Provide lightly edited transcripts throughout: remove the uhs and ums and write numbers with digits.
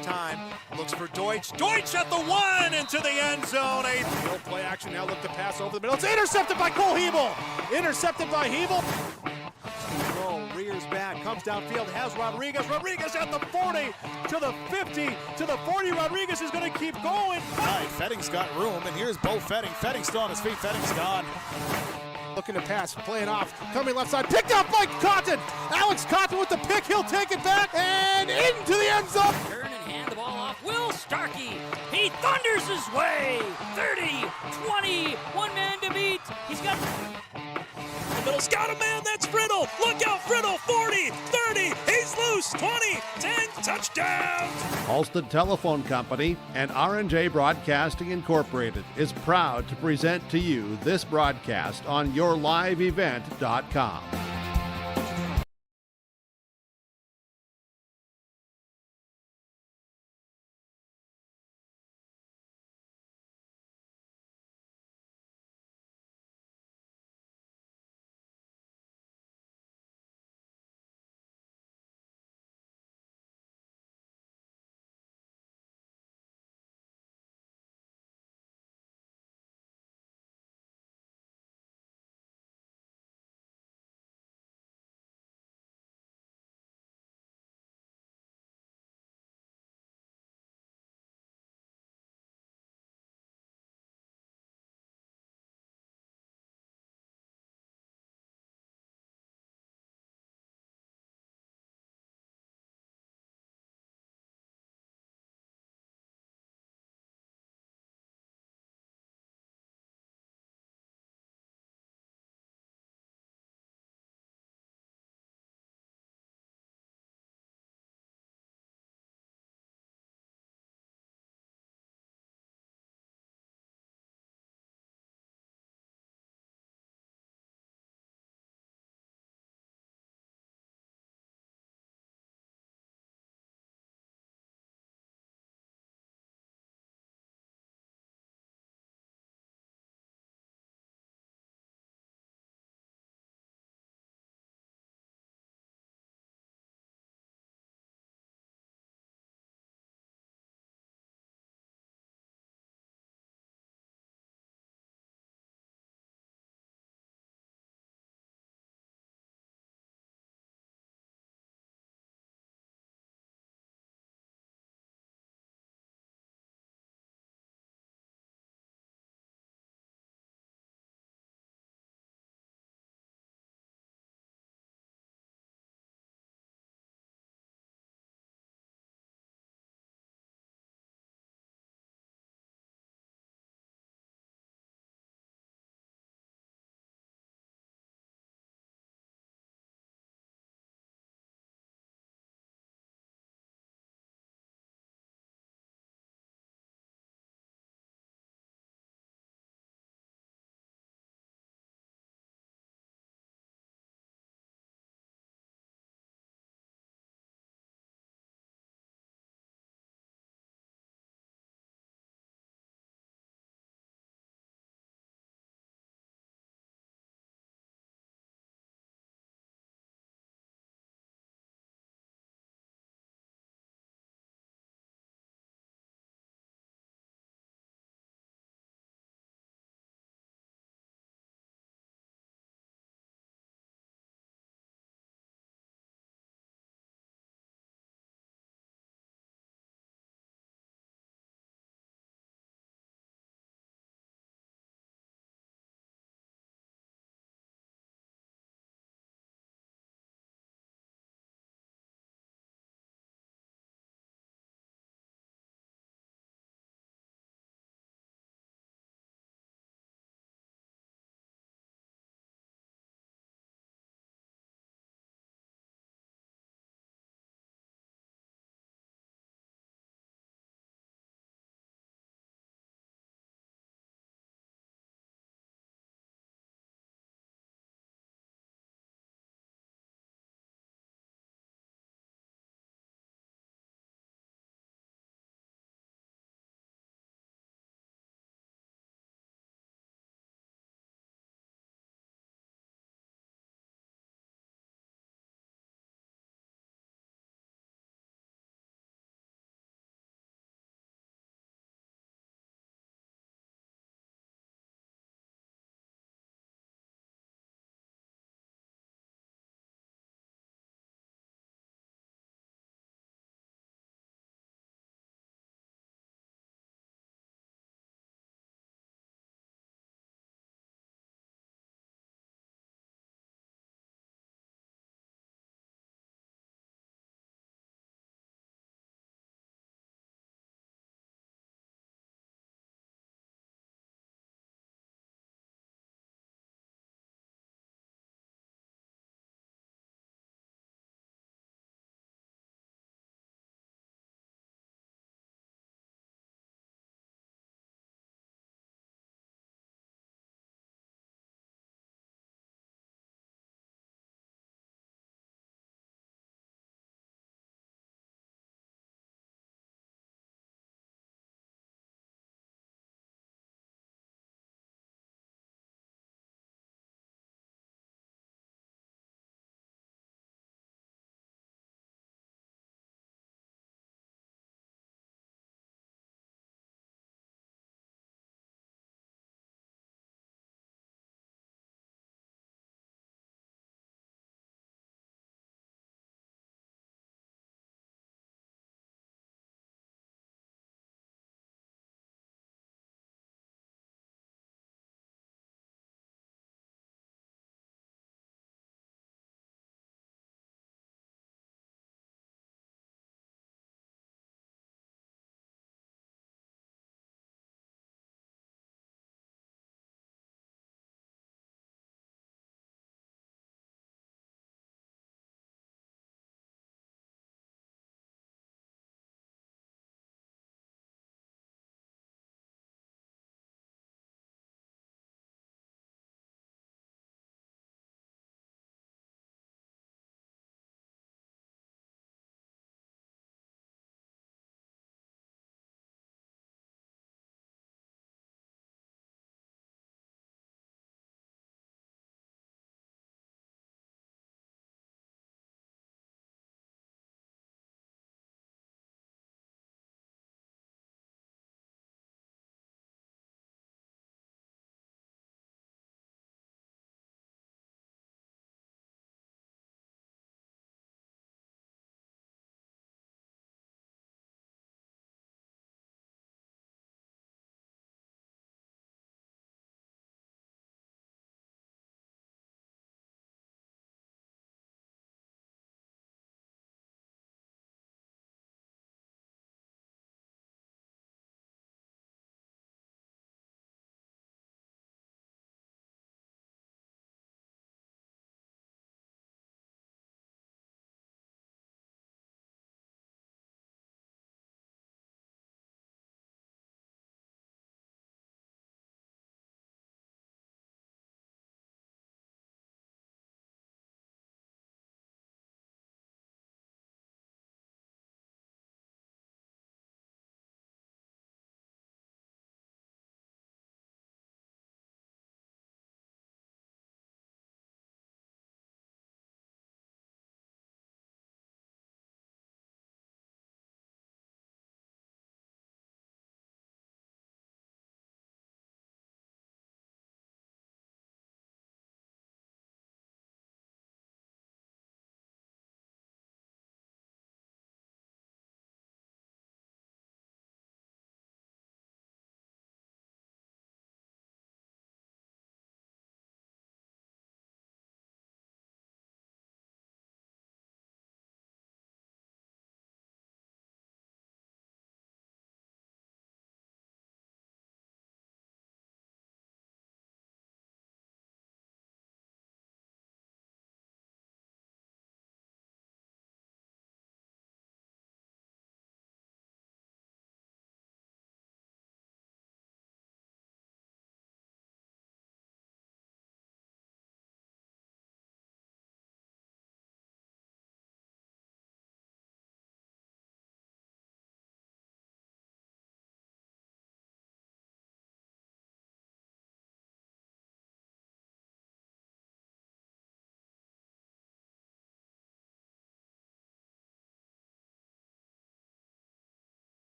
this time. Looks for Deutsch. Deutsch at the one into the end zone. No play action now. Look to pass over the middle. It's intercepted by Cole Hebel. Intercepted by Hebel. Roll, rears back, comes downfield, has Rodriguez. Rodriguez at the 40, to the 50, to the 40. Rodriguez is going to keep going. Right, Fetting's got room, and here's Bo Fetting. Fetting's still on his feet. Fetting's gone. Looking to pass, playing off, coming left side, picked up by Cotton. Alex Cotton with the pick, he'll take it back and into the end zone. Turn and hand the ball off. Will Starkey, he thunders his way. 30, 20, one man to beat. He's got the middle's got a man, that's Friddle. Look out, Friddle, 40, 30, he's loose, 20, 10, touchdown. Fosston Telephone Company and R&J Broadcasting Incorporated is proud to present to you this broadcast on yourliveevent.com.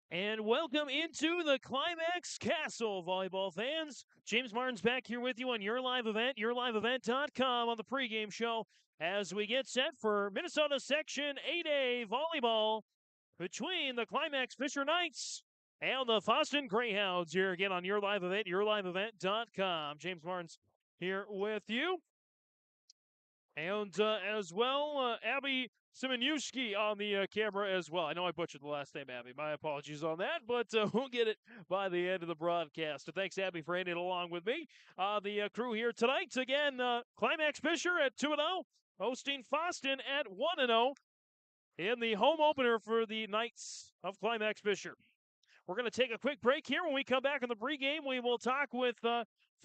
And welcome into the Climax Castle, volleyball fans. James Martin's back here with you on your live event, yourliveevent.com on the pregame show as we get set for Minnesota Section 8A volleyball between the Climax-Fisher Knights and the Fosston Greyhounds here again on your live event, yourliveevent.com. James Martin's here with you. And as well, Abby Simonushki on the camera as well. I know I butchered the last name, Abby. My apologies on that, but we'll get it by the end of the broadcast. So thanks, Abby, for handing it along with me. The crew here tonight, again, Climax-Fisher at 2-0, hosting Fosston at 1-0 in the home opener for the Knights of Climax-Fisher. We're going to take a quick break here. When we come back in the pregame, we will talk with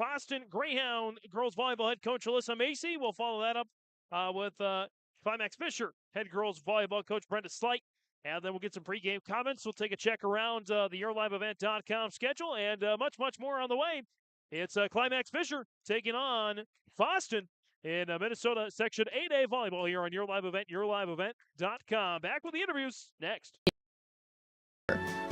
Fosston Greyhound girls volleyball head coach Alyssa Macy. We'll follow that up with Climax-Fisher head girls volleyball coach Brenda Slight. And then we'll get some pregame comments. We'll take a check around the yourliveevent.com schedule and much, much more on the way. It's Climax-Fisher taking on Fosston in Minnesota Section 8A volleyball here on Your Live Event, yourliveevent.com. Back with the interviews next.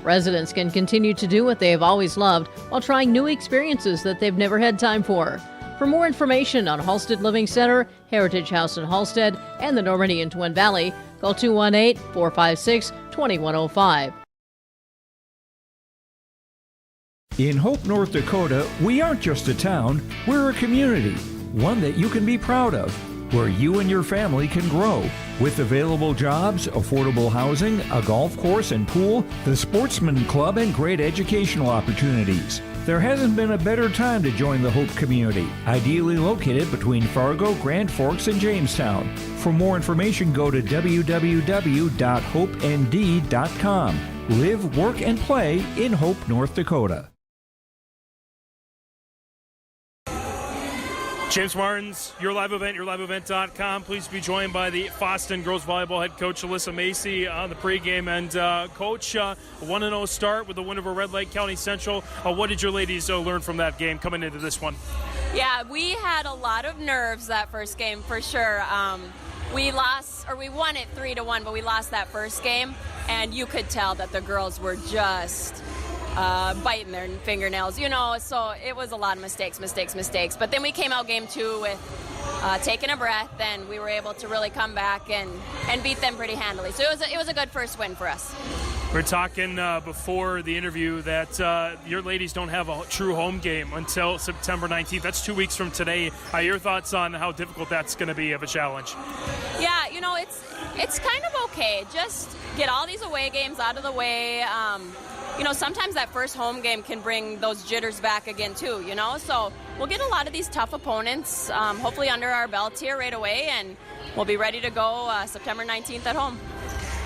Residents can continue to do what they have always loved while trying new experiences that they've never had time for. For more information on Halstead Living Center, Heritage House in Halstead, and the Normandy and Twin Valley, call 218-456-2105. In Hope, North Dakota, we aren't just a town, we're a community, one that you can be proud of, where you and your family can grow. With available jobs, affordable housing, a golf course and pool, the Sportsman Club, and great educational opportunities. There hasn't been a better time to join the Hope community, ideally located between Fargo, Grand Forks, and Jamestown. For more information, go to www.hopend.com. Live, work, and play in Hope, North Dakota. James Martin's Your Live Event, yourliveevent.com. Please be joined by the Fosston girls volleyball head coach Alyssa Macy on the pregame. And coach, a 1-0 start with the win over Red Lake County Central. What did your ladies learn from that game coming into this one? Yeah, we had a lot of nerves that first game for sure. We won it 3-1, but we lost that first game, and you could tell that the girls were just biting their fingernails, so it was a lot of mistakes. But then we came out game two with taking a breath, and we were able to really come back and beat them pretty handily. So it was a good first win for us. We're talking before the interview that your ladies don't have a true home game until September 19th. That's 2 weeks from today. Your thoughts on how difficult that's going to be of a challenge? Yeah, it's kind of okay. Just get all these away games out of the way. Sometimes that first home game can bring those jitters back again too, So we'll get a lot of these tough opponents, hopefully under our belt here right away, and we'll be ready to go September 19th at home.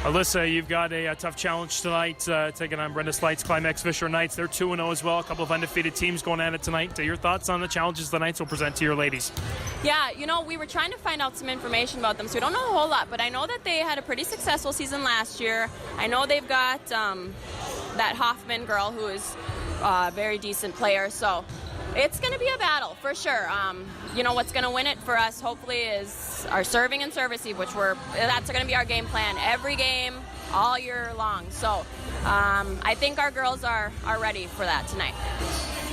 Alyssa, you've got a tough challenge tonight, taking on Brenda Slight's Climax-Fisher Knights. They're 2-0 as well, a couple of undefeated teams going at it tonight. Your thoughts on the challenges the Knights will present to your ladies? Yeah, we were trying to find out some information about them, so we don't know a whole lot, but I know that they had a pretty successful season last year. I know they've got that Hoffman girl who is a very decent player, so it's going to be a battle for sure. What's going to win it for us hopefully is our serving and servicing, that's going to be our game plan every game all year long. So I think our girls are ready for that tonight.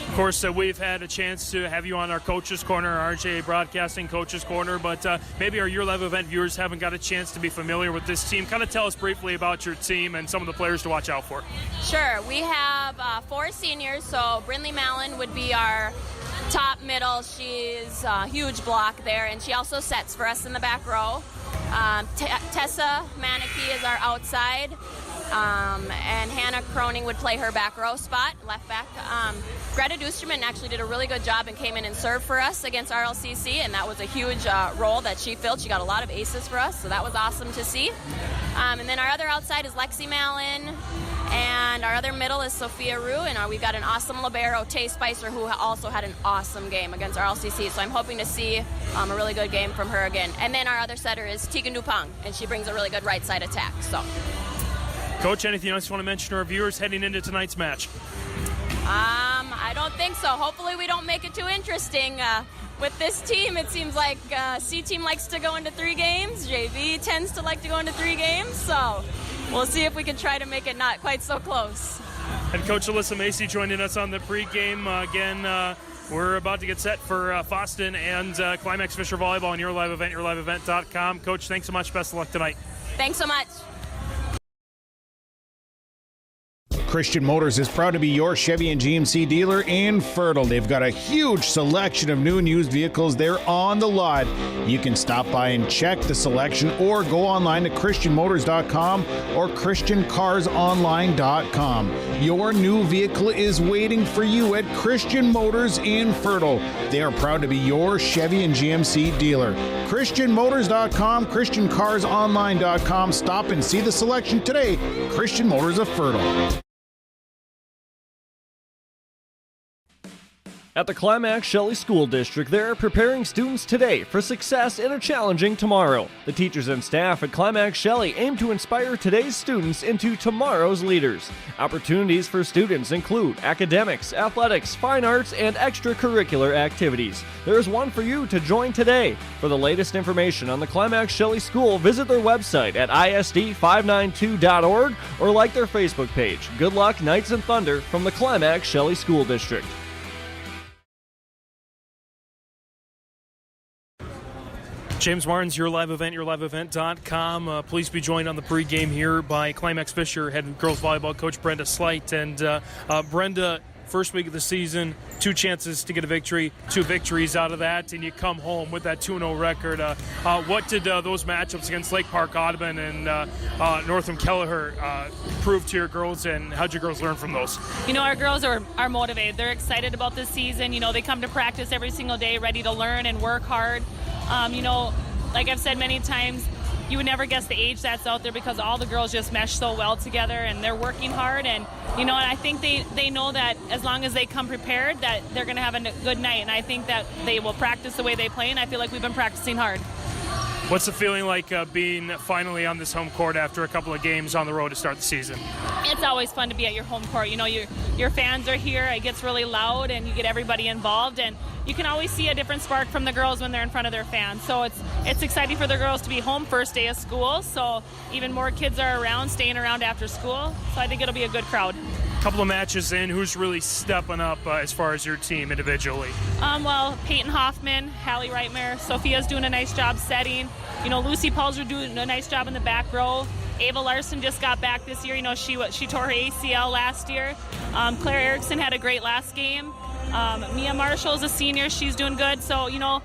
Of course, we've had a chance to have you on our Coaches Corner, RJ Broadcasting Coaches Corner, but maybe our Your Live Event viewers haven't got a chance to be familiar with this team. Kind of tell us briefly about your team and some of the players to watch out for. Sure. We have 4 seniors, so Brindley Mallon would be our top middle. She's a huge block there, and she also sets for us in the back row. Tessa Manicky is our outside, and Hannah Croning would play her back row spot, left back. Greta Dusterman actually did a really good job and came in and served for us against RLCC, and that was a huge role that she filled. She got a lot of aces for us, so that was awesome to see. And then our other outside is Lexi Mallon, and our other middle is Sophia Rue, and we've got an awesome libero, Tay Spicer, who also had an awesome game against RLCC, so I'm hoping to see a really good game from her again. And then our other setter is Tegan Dupong, and she brings a really good right side attack. So, Coach, anything else you want to mention to our viewers heading into tonight's match? I don't think so. Hopefully we don't make it too interesting. With this team, it seems like C team likes to go into 3 games. JV tends to like to go into 3 games. So we'll see if we can try to make it not quite so close. And Coach Alyssa Macy joining us on the pregame. Again, we're about to get set for Fosston and Climax-Fisher Volleyball on your live event, yourliveevent.com. Coach, thanks so much. Best of luck tonight. Thanks so much. Christian Motors is proud to be your Chevy and GMC dealer in Fertile. They've got a huge selection of new and used vehicles there on the lot. You can stop by and check the selection or go online to christianmotors.com or christiancarsonline.com. Your new vehicle is waiting for you at Christian Motors in Fertile. They are proud to be your Chevy and GMC dealer. christianmotors.com, christiancarsonline.com. Stop and see the selection today. Christian Motors of Fertile. At the Climax Shelley School District, they are preparing students today for success in a challenging tomorrow. The teachers and staff at Climax Shelley aim to inspire today's students into tomorrow's leaders. Opportunities for students include academics, athletics, fine arts, and extracurricular activities. There is one for you to join today. For the latest information on the Climax Shelley School, visit their website at isd592.org or like their Facebook page. Good luck, Knights and Thunder, from the Climax Shelley School District. James Martins, your live event, yourliveevent.com. Please be joined on the pregame here by Climax-Fisher head girls volleyball coach Brenda Slight. And Brenda, first week of the season, 2 chances to get a victory, 2 victories out of that, and you come home with that 2-0 record. What did those matchups against Lake Park Audubon and Northam Kelleher prove to your girls, and how'd your girls learn from those? You know, our girls are motivated. They're excited about this season. You know, they come to practice every single day ready to learn and work hard. You know, like I've said many times, you would never guess the age that's out there because all the girls just mesh so well together and they're working hard. And, you know, and I think they know that as long as they come prepared that they're going to have a good night. And I think that they will practice the way they play, and I feel like we've been practicing hard. What's the feeling like being finally on this home court after a couple of games on the road to start the season? It's always fun to be at your home court. You know, your fans are here. It gets really loud, and you get everybody involved. And you can always see a different spark from the girls when they're in front of their fans. So it's exciting for the girls to be home first day of school. So even more kids are around, staying around after school. So I think it'll be a good crowd. Couple of matches in, who's really stepping up as far as your team individually? Well, Peyton Hoffman, Hallie Reitmer, Sophia's doing a nice job setting. You know, Lucy Pulser doing a nice job in the back row. Ava Larson just got back this year. You know, she tore her ACL last year. Claire Erickson had a great last game. Mia Marshall's a senior. She's doing good. So, you know,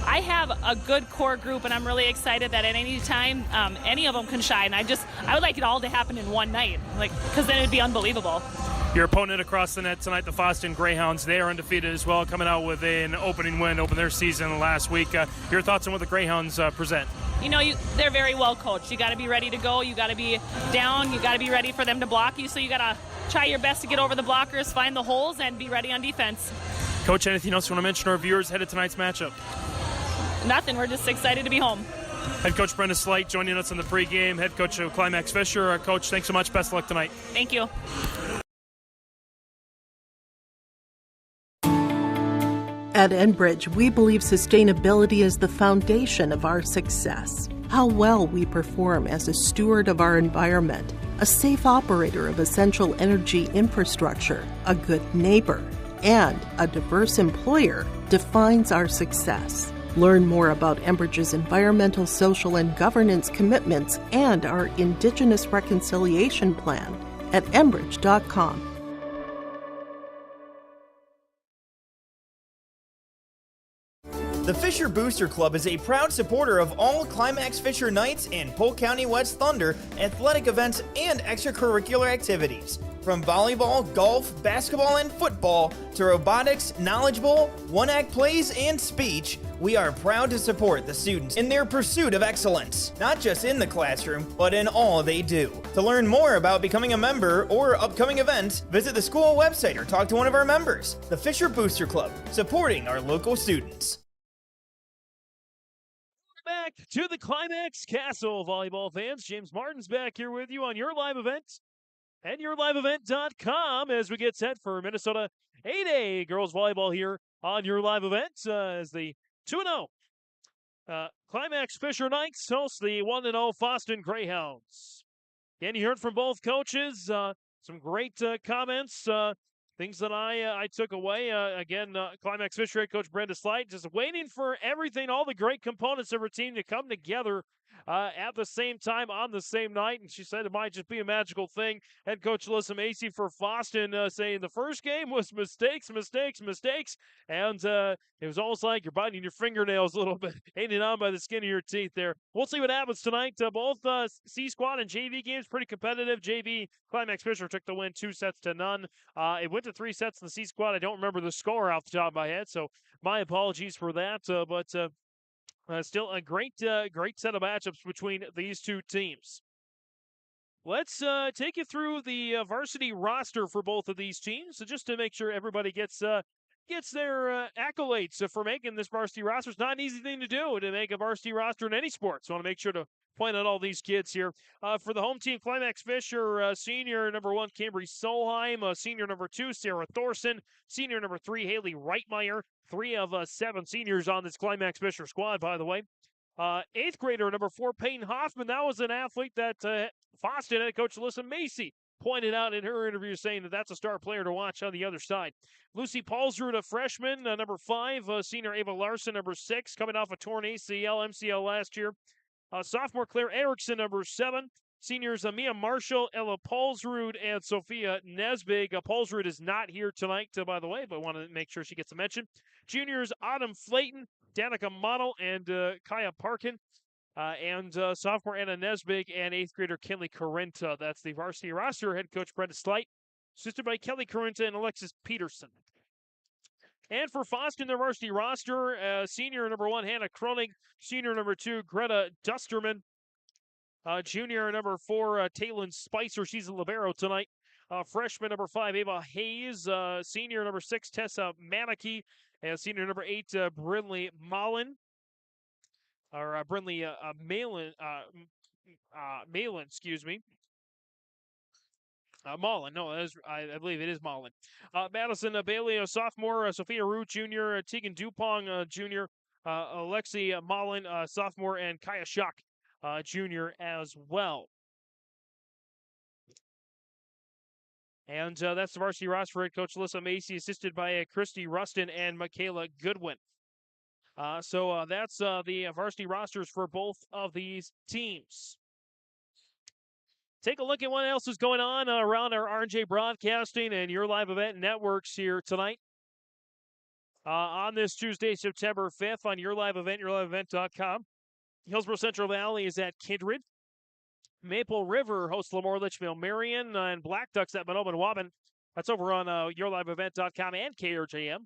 I have a good core group, and I'm really excited that at any time any of them can shine. I would like it all to happen in one night, because then it would be unbelievable. Your opponent across the net tonight, the Fosston Greyhounds, they are undefeated as well, coming out with an opening win, opened their season last week. Your thoughts on what the Greyhounds present? You know, they're very well coached. You got to be ready to go. You got to be down. You got to be ready for them to block you. So you got to try your best to get over the blockers, find the holes, and be ready on defense. Coach, anything else you want to mention to our viewers ahead of tonight's matchup? Nothing. We're just excited to be home. Head coach Brenda Slight joining us in the pregame. Head coach of Climax-Fisher. Coach, thanks so much. Best of luck tonight. Thank you. At Enbridge, we believe sustainability is the foundation of our success. How well we perform as a steward of our environment, a safe operator of essential energy infrastructure, a good neighbor, and a diverse employer defines our success. Learn more about Enbridge's environmental, social, and governance commitments and our Indigenous Reconciliation Plan at enbridge.com. The Fisher Booster Club is a proud supporter of all Climax-Fisher Knights and Polk County West Thunder athletic events and extracurricular activities. From volleyball, golf, basketball, and football to robotics, knowledge bowl, one-act plays, and speech, we are proud to support the students in their pursuit of excellence, not just in the classroom, but in all they do. To learn more about becoming a member or upcoming events, visit the school website or talk to one of our members. The Fisher Booster Club, supporting our local students. Back to the Climax Castle, volleyball fans. James Martins back here with you on your live event and yourliveevent.com as we get set for Minnesota 8A girls volleyball here on your live event as the 2-0 Climax-Fisher Knights host the 1-0 Fosston Greyhounds. And you heard from both coaches. Some great comments. Things that I took away. Again, Climax-Fisher head coach Brenda Slight just waiting for everything, all the great components of her team to come together at the same time on the same night. And she said it might just be a magical thing. Head coach Alyssa Macy for Fosston saying the first game was mistakes. And it was almost like you're biting your fingernails a little bit, hanging on by the skin of your teeth there. We'll see what happens tonight. Both C-Squad and JV games pretty competitive. JV Climax-Fisher took the win 2-0. It went to 3 sets in the C-Squad. I don't remember the score off the top of my head, so my apologies for that. But still a great set of matchups between these two teams. Let's take you through the varsity roster for both of these teams, so just to make sure everybody gets their accolades for making this varsity roster. It's not an easy thing to make a varsity roster in any sport, so I want to make sure to point out all these kids here. For the home team, Climax-Fisher, senior number 1, Cambry Solheim, senior number 2, Sarah Thorson, senior number 3, Haley Reitmeyer, 3 of 7 seniors on this Climax-Fisher squad, by the way. 8th grader, number 4, Peyton Hoffman. That was an athlete that Fosston head coach Alyssa Macy pointed out in her interview, saying that that's a star player to watch on the other side. Lucy Paulsrud, a freshman, number 5, senior Ava Larson, number 6, coming off a torn ACL, MCL last year. Sophomore Claire Erickson, number 7. Seniors Mia Marshall, Ella Paulsrud, and Sophia Nesbig. Paulsrud is not here tonight, by the way, but I want to make sure she gets a mention. Juniors Autumn Flayton, Danica Model, and Kaya Parkin. And sophomore Anna Nesbig and 8th grader Kinley Corinta. That's the varsity roster. Head coach Brenda Slight, assisted by Kelly Corinta and Alexis Peterson. And for Fosston, their varsity roster, senior number 1, Hannah Kronig, senior number 2, Greta Dusterman, junior number 4, Taylin Spicer, she's a libero tonight, freshman number 5, Ava Hayes, senior number 6, Tessa Manicky, and senior number 8, Brinley Malin, or Brinley Malin, excuse me. Mullen, no, I believe it is Mullen. Madison Bailey, a sophomore, Sophia Root, junior, Tegan Dupong, junior, Alexi Mullen, sophomore, and Kaya Schuck, junior as well. And that's the varsity roster for head coach Alyssa Macy, assisted by Christy Rustin and Michaela Goodwin. So that's the varsity rosters for both of these teams. Take a look at what else is going on around our R&J Broadcasting and Your Live Event networks here tonight. On this Tuesday, September 5th, on Your Live Event, yourliveevent.com. Hillsborough Central Valley is at Kindred. Maple River hosts Lemoore Litchfield Marion, and Black Ducks at Monoman Waban. That's over on yourliveevent.com and KRJM.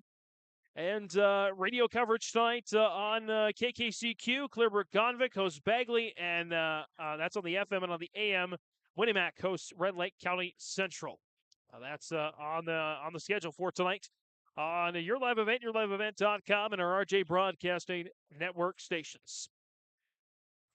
And radio coverage tonight on KKCQ. Clearbrook Gonvick hosts Bagley, and that's on the FM, and on the AM, Winnimac hosts Red Lake County Central. That's on the schedule for tonight on Your Live Event, yourliveevent.com, and our RJ Broadcasting Network stations.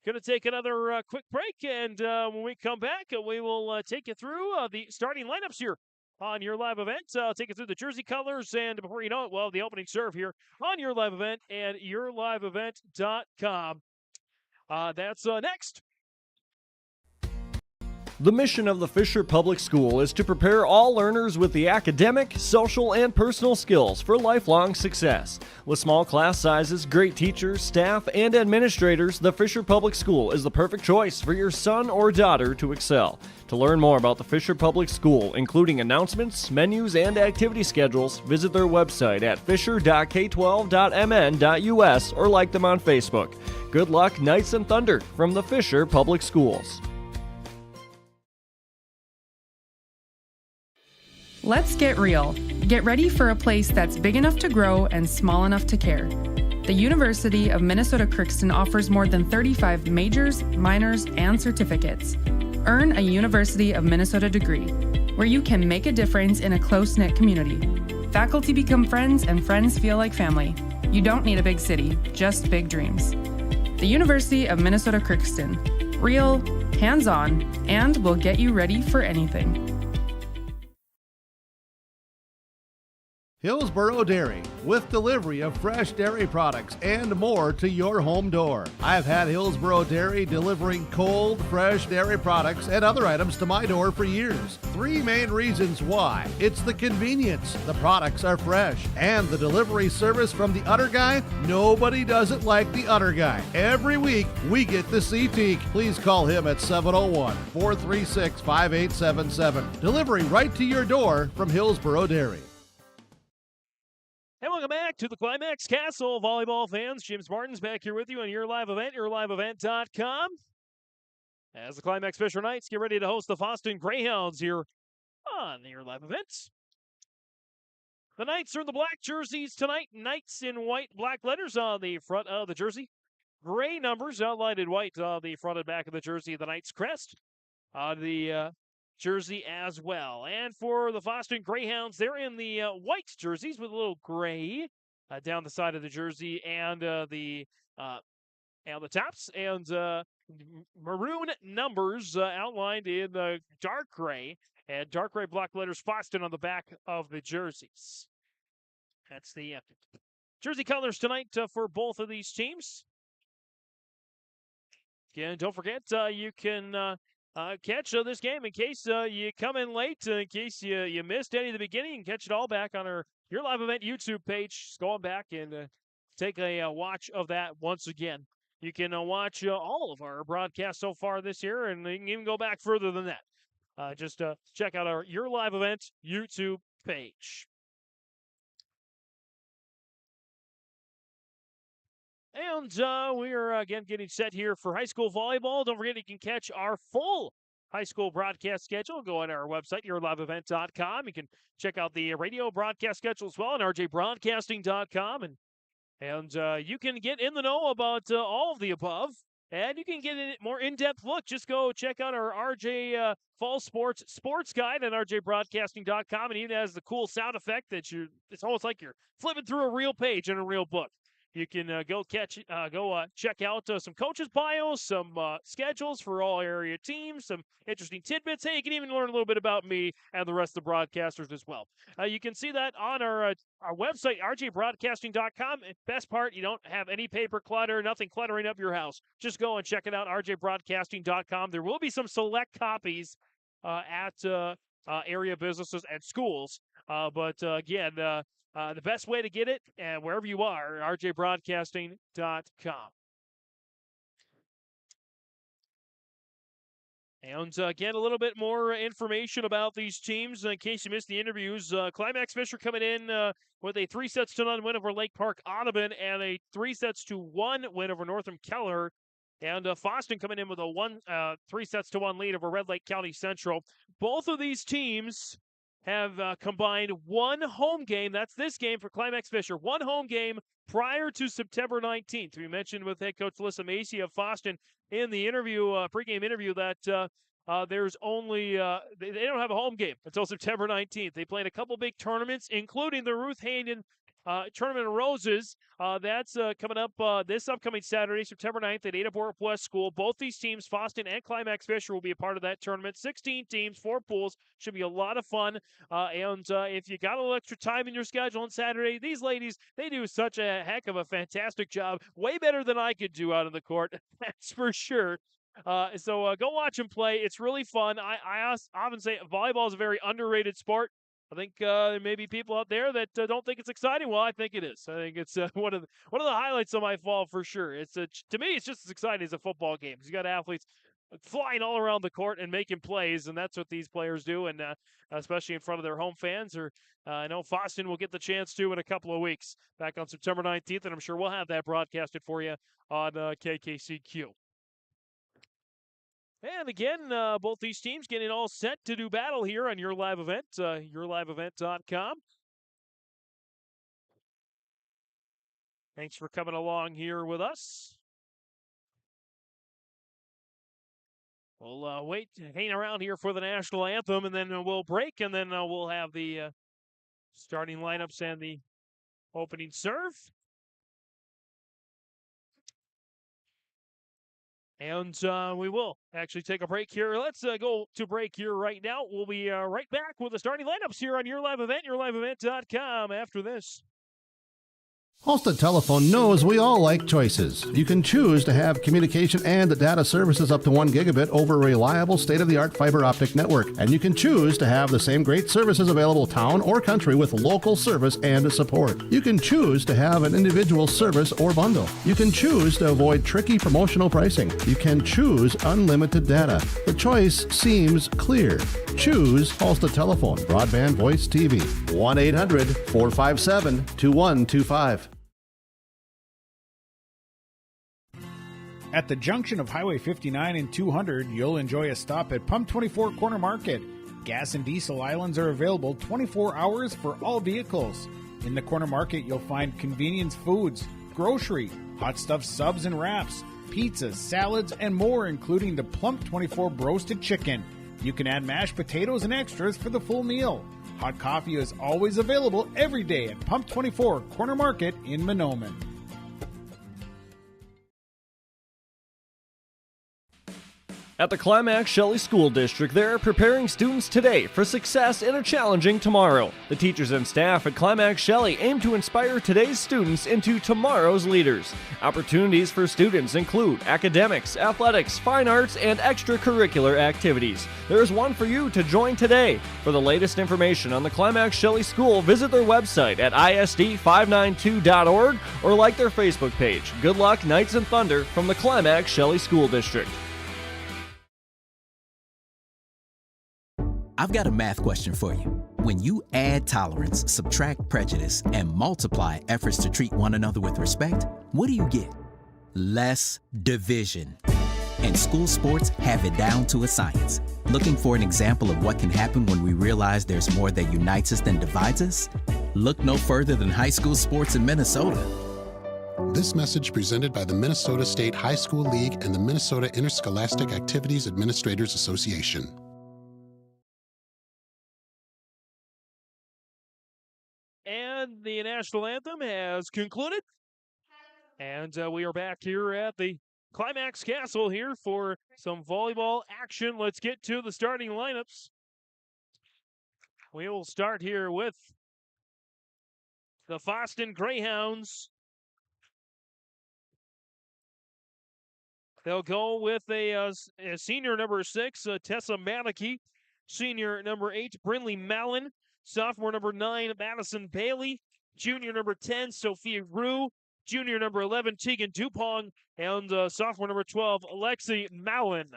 Going to take another quick break, and when we come back, we will take you through the starting lineups here on Your Live Event. I'll take you through the jersey colors, and before you know it, we'll have the opening serve here on Your Live Event and yourliveevent.com. That's next. The mission of the Fisher Public School is to prepare all learners with the academic, social, and personal skills for lifelong success. With small class sizes, great teachers, staff, and administrators, the Fisher Public School is the perfect choice for your son or daughter to excel. To learn more about the Fisher Public School, including announcements, menus, and activity schedules, visit their website at fisher.k12.mn.us or like them on Facebook. Good luck, Knights and Thunder, from the Fisher Public Schools. Let's get real. Get ready for a place that's big enough to grow and small enough to care. The University of Minnesota Crookston offers more than 35 majors, minors, and certificates. Earn a University of Minnesota degree, where you can make a difference in a close-knit community. Faculty become friends, and friends feel like family. You don't need a big city, just big dreams. The University of Minnesota Crookston. Real, hands-on, and will get you ready for anything. Hillsboro Dairy, with delivery of fresh dairy products and more to your home door. I've had Hillsboro Dairy delivering cold, fresh dairy products and other items to my door for years. 3 main reasons why. It's the convenience, the products are fresh, and the delivery service from the Udder Guy. Nobody does it like the Udder Guy. Every week, we get to see Teak. Please call him at 701-436-5877. Delivery right to your door from Hillsboro Dairy. And welcome back to the Climax Castle, volleyball fans. James Martin's back here with you on your live event, yourliveevent.com. As the Climax-Fisher Knights get ready to host the Fosston Greyhounds here on your live events. The Knights are in the black jerseys tonight. Knights in white, black letters on the front of the jersey. Gray numbers outlined in white on the front and back of the jersey. The Knights crest on the jersey as well. And for the Fosston Greyhounds, they're in the white jerseys with a little gray down the side of the jersey and the tops, and maroon numbers outlined in dark gray, and dark gray block letters Fosston on the back of the jerseys. That's the jersey colors tonight for both of these teams. Again, don't forget, you can catch this game in case you come in late, in case you missed any of the beginning. You can catch it all back on our Your Live Event YouTube page. Just go on back and take a watch of that once again. You can watch all of our broadcasts so far this year, and you can even go back further than that. Just check out our Your Live Event YouTube page. And we are, again, getting set here for high school volleyball. Don't forget, you can catch our full high school broadcast schedule. Go on our website, yourliveevent.com. You can check out the radio broadcast schedule as well on rjbroadcasting.com. And you can get in the know about all of the above. And you can get a more in-depth look. Just go check out our RJ Fall Sports Guide on rjbroadcasting.com. And even has the cool sound effect that it's almost like you're flipping through a real page in a real book. You can go check out some coaches' bios, some schedules for all area teams, some interesting tidbits. Hey, you can even learn a little bit about me and the rest of the broadcasters as well. You can see that on our website, rjbroadcasting.com. Best part, you don't have any paper clutter, nothing cluttering up your house. Just go and check it out, rjbroadcasting.com. There will be some select copies at area businesses and schools. But again, the best way to get it, wherever you are, rjbroadcasting.com. And again, a little bit more information about these teams in case you missed the interviews. Climax-Fisher coming in with a 3-0 win over Lake Park Audubon and a 3-1 win over Northam Keller. And Fosston coming in with a 3-1 lead over Red Lake County Central. Both of these teams have combined one home game. That's this game for Climax-Fisher. One home game prior to September 19th. We mentioned with head coach Coach Macy of Fosston in the interview, pregame interview, that there's only they don't have a home game until September 19th. They play in a couple big tournaments, including the Ruth Hayden Tournament of Roses. That's coming up this upcoming Saturday, September 9th at Ada Borup West School. Both these teams, Fosston and Climax-Fisher, will be a part of that tournament. 16 teams, 4 pools. Should be a lot of fun. And if you got a little extra time in your schedule on Saturday, these ladies, they do such a heck of a fantastic job. Way better than I could do out on the court. That's for sure. So go watch them play. It's really fun. I often say volleyball is a very underrated sport. I think there may be people out there that don't think it's exciting. Well, I think it is. I think it's one of the highlights of my fall for sure. It's to me, it's just as exciting as a football game. You got athletes flying all around the court and making plays, and that's what these players do. And especially in front of their home fans. Or I know Fosston will get the chance to in a couple of weeks, back on September 19th, and I'm sure we'll have that broadcasted for you on KKCQ. And again, both these teams getting all set to do battle here on Your Live Event, yourliveevent.com. Thanks for coming along here with us. We'll hang around here for the national anthem, and then we'll break, and then we'll have the starting lineups and the opening serve. And we will actually take a break here. Let's go to break here right now. We'll be right back with the starting lineups here on Your Live Event, yourliveevent.com after this. Halstead Telephone knows we all like choices. You can choose to have communication and data services up to 1 gigabit over a reliable state-of-the-art fiber optic network. And you can choose to have the same great services available town or country with local service and support. You can choose to have an individual service or bundle. You can choose to avoid tricky promotional pricing. You can choose unlimited data. The choice seems clear. Choose Halstead Telephone, broadband voice TV. 1-800-457-2125. At the junction of Highway 59 and 200, you'll enjoy a stop at Pump 24 Corner Market. Gas and diesel islands are available 24 hours for all vehicles. In the Corner Market, you'll find convenience foods, grocery, hot stuff subs and wraps, pizzas, salads, and more, including the Plump 24 roasted chicken. You can add mashed potatoes and extras for the full meal. Hot coffee is always available every day at Pump 24 Corner Market in Mahnomen. At the Climax-Shelley School District, they're preparing students today for success in a challenging tomorrow. The teachers and staff at Climax-Shelley aim to inspire today's students into tomorrow's leaders. Opportunities for students include academics, athletics, fine arts, and extracurricular activities. There's one for you to join today. For the latest information on the Climax-Shelley School, visit their website at isd592.org or like their Facebook page. Good luck, Knights and Thunder, from the Climax-Shelley School District. I've got a math question for you. When you add tolerance, subtract prejudice, and multiply efforts to treat one another with respect, what do you get? Less division. And school sports have it down to a science. Looking for an example of what can happen when we realize there's more that unites us than divides us? Look no further than high school sports in Minnesota. This message presented by the Minnesota State High School League and the Minnesota Interscholastic Activities Administrators Association. And the national anthem has concluded. And we are back here at the Climax Castle here for some volleyball action. Let's get to the starting lineups. We will start here with the Fosston Greyhounds. They'll go with a senior number 6, Tessa Manicky. Senior number 8, Brinley Mallon. Sophomore number 9, Madison Bailey. Junior number 10, Sophia Rue. Junior number 11, Tegan Dupong. And sophomore number 12, Alexi Mallon.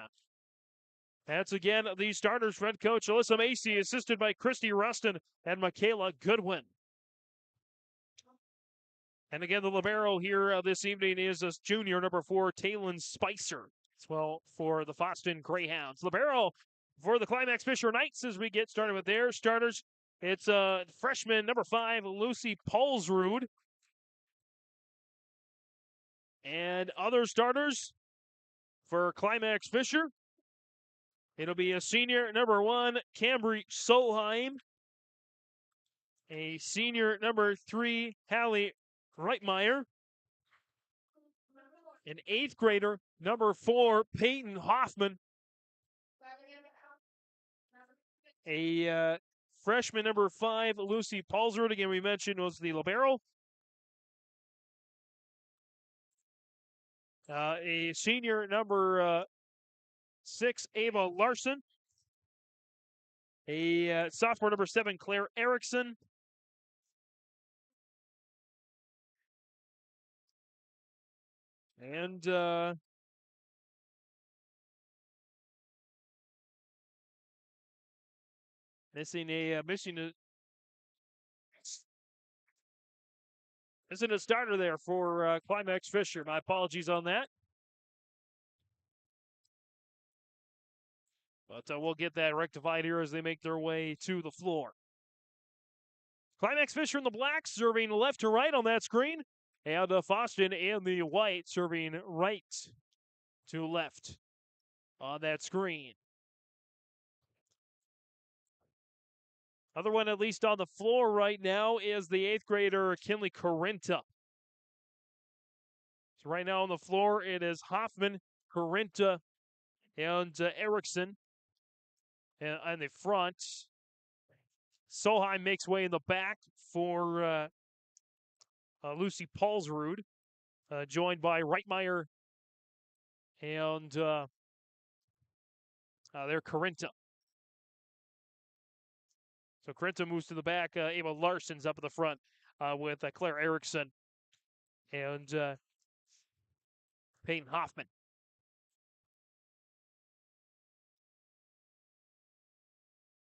That's again the starters. Head coach Alyssa Macy, assisted by Christy Rustin and Michaela Goodwin. And again, the libero here this evening is junior number 4, Taylon Spicer, as well for the Fosston Greyhounds. Libero for the Climax-Fisher Knights as we get started with their starters. It's freshman number 5, Lucy Paulsrud. And other starters for Climax-Fisher, it'll be a senior number 1, Cambry Solheim. A senior number 3, Hallie Reitmeyer. An 8th grader, number 4, Peyton Hoffman. A freshman number 5, Lucy Paulsrud, again we mentioned was the libero. A senior number 6, Ava Larson. A sophomore number 7, Claire Erickson. And missing a starter there for Climax-Fisher. My apologies on that. But we'll get that rectified here as they make their way to the floor. Climax-Fisher in the black, serving left to right on that screen. And Fosston in the white, serving right to left on that screen. Other one, at least on the floor right now, is the 8th grader, Kinley Carenta. So right now on the floor, it is Hoffman Corinta and Erickson on the front. Solheim makes way in the back for Lucy Paulsrud, joined by Reitmeyer and their Corinta. So Corinta moves to the back. Ava Larson's up at the front with Claire Erickson and Peyton Hoffman.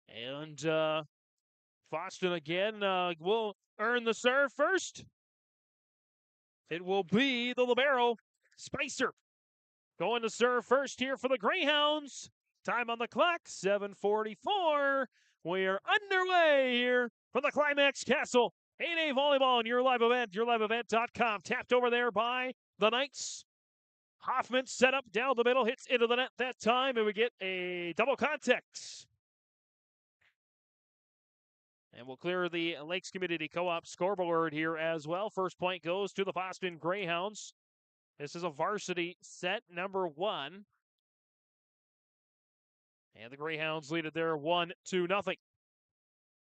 And Fosston again will earn the serve first. It will be the libero, Spicer, going to serve first here for the Greyhounds. Time on the clock, 7:44. We are underway here for the Climax Castle 8A Volleyball in your live event, yourliveevent.com. Tapped over there by the Knights. Hoffman set up down the middle, hits into the net that time, and we get a double context. And we'll clear the Lakes Community Co-op scoreboard here as well. First point goes to the Fosston Greyhounds. This is a varsity set, number 1. And the Greyhounds lead it there 1-0.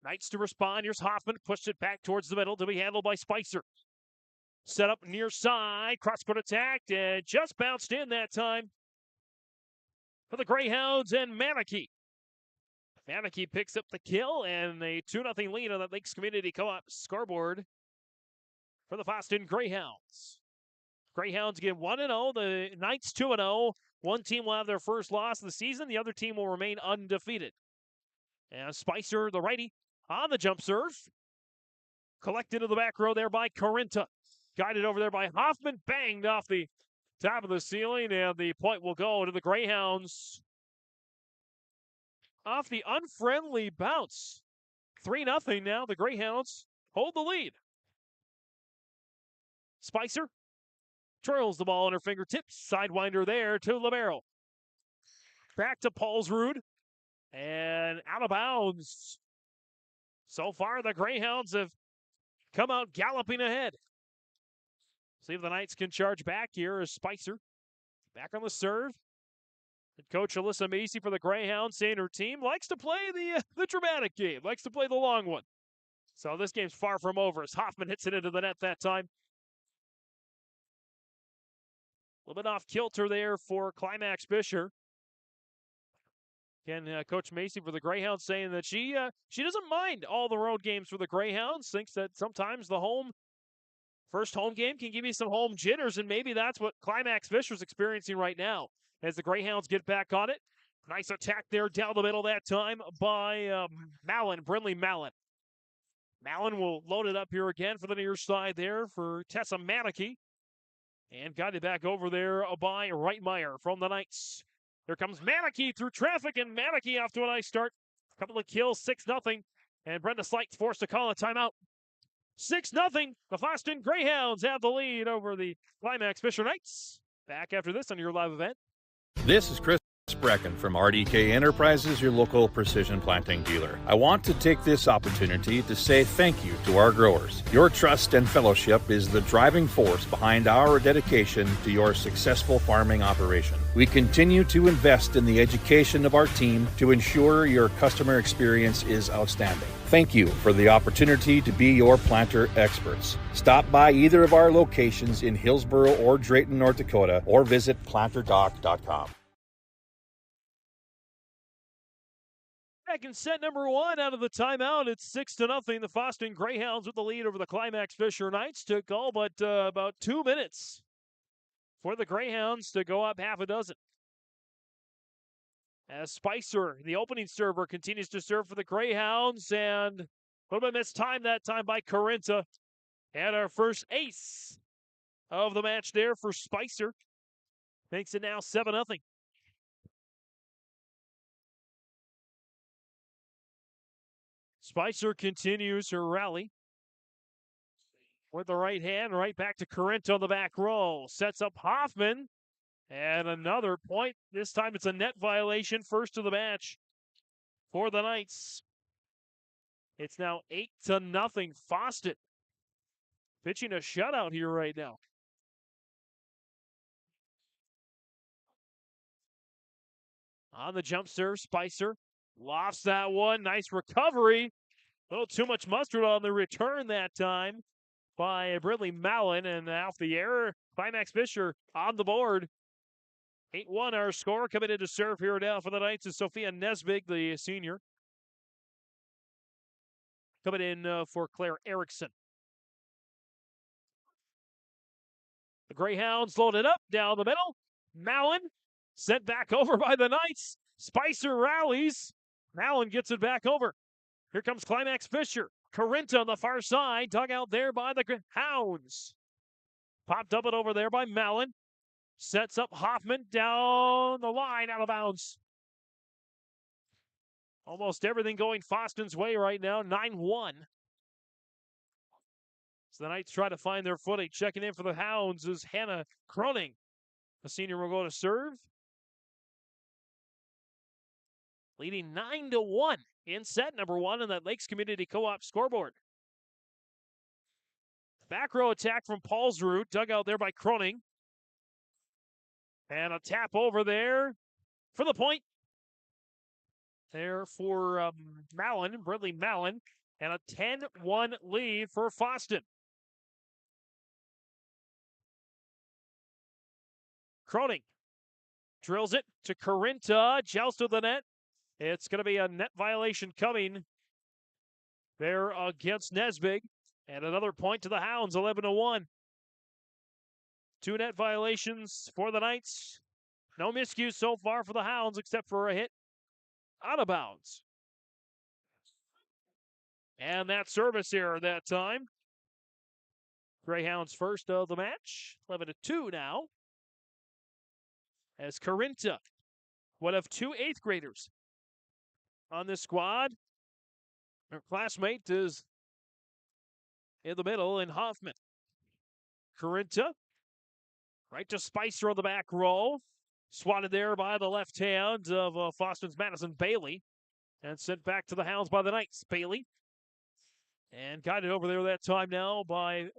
Knights to respond. Here's Hoffman. Pushed it back towards the middle to be handled by Spicer. Set up near side. Cross-court attack. And just bounced in that time for the Greyhounds and Manakee. Manakee picks up the kill and a 2-0 lead on that Lakes Community Co-op scoreboard for the Fosston Greyhounds. Greyhounds get 1-0. The Knights 2-0. One team will have their first loss of the season. The other team will remain undefeated. And Spicer, the righty, on the jump serve. Collected to the back row there by Corinta. Guided over there by Hoffman. Banged off the top of the ceiling. And the point will go to the Greyhounds. Off the unfriendly bounce. 3-0 now. The Greyhounds hold the lead. Spicer trails the ball in her fingertips. Sidewinder there to libero. Back to Paulsrud. And out of bounds. So far, the Greyhounds have come out galloping ahead. See if the Knights can charge back here as Spicer back on the serve. And Coach Alyssa Macy for the Greyhounds saying her team likes to play the dramatic game, likes to play the long one. So this game's far from over as Hoffman hits it into the net that time. A little bit off kilter there for Climax-Fisher. Again, Coach Macy for the Greyhounds saying that she doesn't mind all the road games for the Greyhounds. Thinks that sometimes the first home game can give you some home jitters, and maybe that's what Climax-Fisher's experiencing right now as the Greyhounds get back on it. Nice attack there down the middle that time by Brindley Mallon. Mallon will load it up here again for the near side there for Tessa Manakee. And got it back over there by Reitmeyer from the Knights. Here comes Manakee through traffic, and Manakee off to a nice start. A couple of kills, 6-0. And Brenda Slight forced to call a timeout. 6-0. The Fosston Greyhounds have the lead over the Climax-Fisher Knights. Back after this on your live event. This is Chris Brecken from RDK Enterprises, your local precision planting dealer. I want to take this opportunity to say thank you to our growers. Your trust and fellowship is the driving force behind our dedication to your successful farming operation. We continue to invest in the education of our team to ensure your customer experience is outstanding. Thank you for the opportunity to be your planter experts. Stop by either of our locations in Hillsboro or Drayton, North Dakota, or visit planterdoc.com. Back in set number 1 out of the timeout. It's 6-0. The Fosston Greyhounds with the lead over the Climax-Fisher Knights. Took all but about 2 minutes for the Greyhounds to go up half a dozen. As Spicer, the opening server, continues to serve for the Greyhounds. And a little bit missed time that time by Corinta. And our first ace of the match there for Spicer. Makes it now 7-0. Spicer continues her rally with the right hand, right back to Corinta on the back row. Sets up Hoffman, and another point. This time it's a net violation, first of the match for the Knights. It's now 8-0. Fosston pitching a shutout here right now. On the jump serve, Spicer lofts that one. Nice recovery. A little too much mustard on the return that time by Brindley Mallon. And off the air, Climax-Fisher on the board. 8-1 our score. Coming in to serve here now for the Knights is Sophia Nesbig, the senior. Coming in for Claire Erickson. The Greyhounds loaded up down the middle. Mallon sent back over by the Knights. Spicer rallies. Mallon gets it back over. Here comes Climax-Fisher. Corinta on the far side. Dug out there by the Hounds. Popped up and over there by Mallon. Sets up Hoffman down the line, out of bounds. Almost everything going Fosston's way right now. 9-1. So the Knights try to find their footing. Checking in for the Hounds is Hannah Croning. The senior will go to serve. Leading 9-1 in set number 1 in that Lakes Community Co-op scoreboard. Back row attack from Paulsrud. Dug out there by Croning. And a tap over there for the point. There for Mallon, Brindley Mallon. And a 10-1 lead for Fosston. Croning drills it to Corinta. Joust to the net. It's going to be a net violation coming there against Nesbig. And another point to the Hounds, 11-1. 2 net violations for the Knights. No miscues so far for the Hounds except for a hit out of bounds. And that service error that time. Greyhounds first of the match. 11-2 now. As Corinta, one of 2 8th graders on this squad. Her classmate is in the middle in Hoffman. Corinta, right to Spicer on the back row. Swatted there by the left hand of Fosston's Madison Bailey. And sent back to the Hounds by the Knights. Bailey. And guided over there that time now by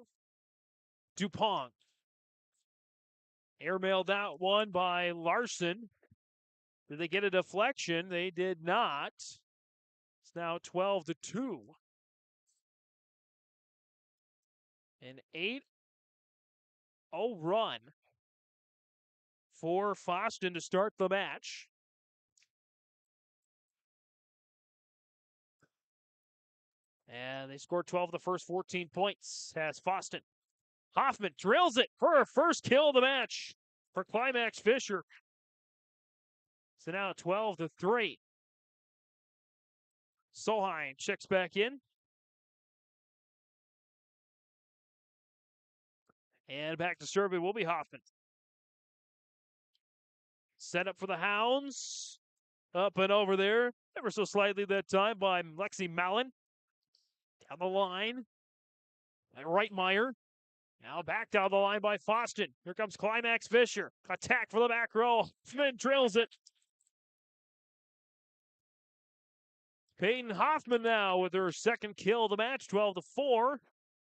Dupont. Airmailed that one by Larson. Did they get a deflection? They did not. It's now 12-2. An 8-0 run for Fosston to start the match. And they scored 12 of the first 14 points as Fosston. Hoffman drills it for her first kill of the match for Climax-Fisher. So now 12-3. Solheim checks back in. And back to serve it will be Hoffman. Set up for the Hounds. Up and over there. Ever so slightly that time by Lexi Mallon. Down the line. By Reitmeyer. Now back down the line by Fosston. Here comes Climax-Fisher. Attack for the back row. Hoffman drills it. Peyton Hoffman now with her second kill of the match, 12-4.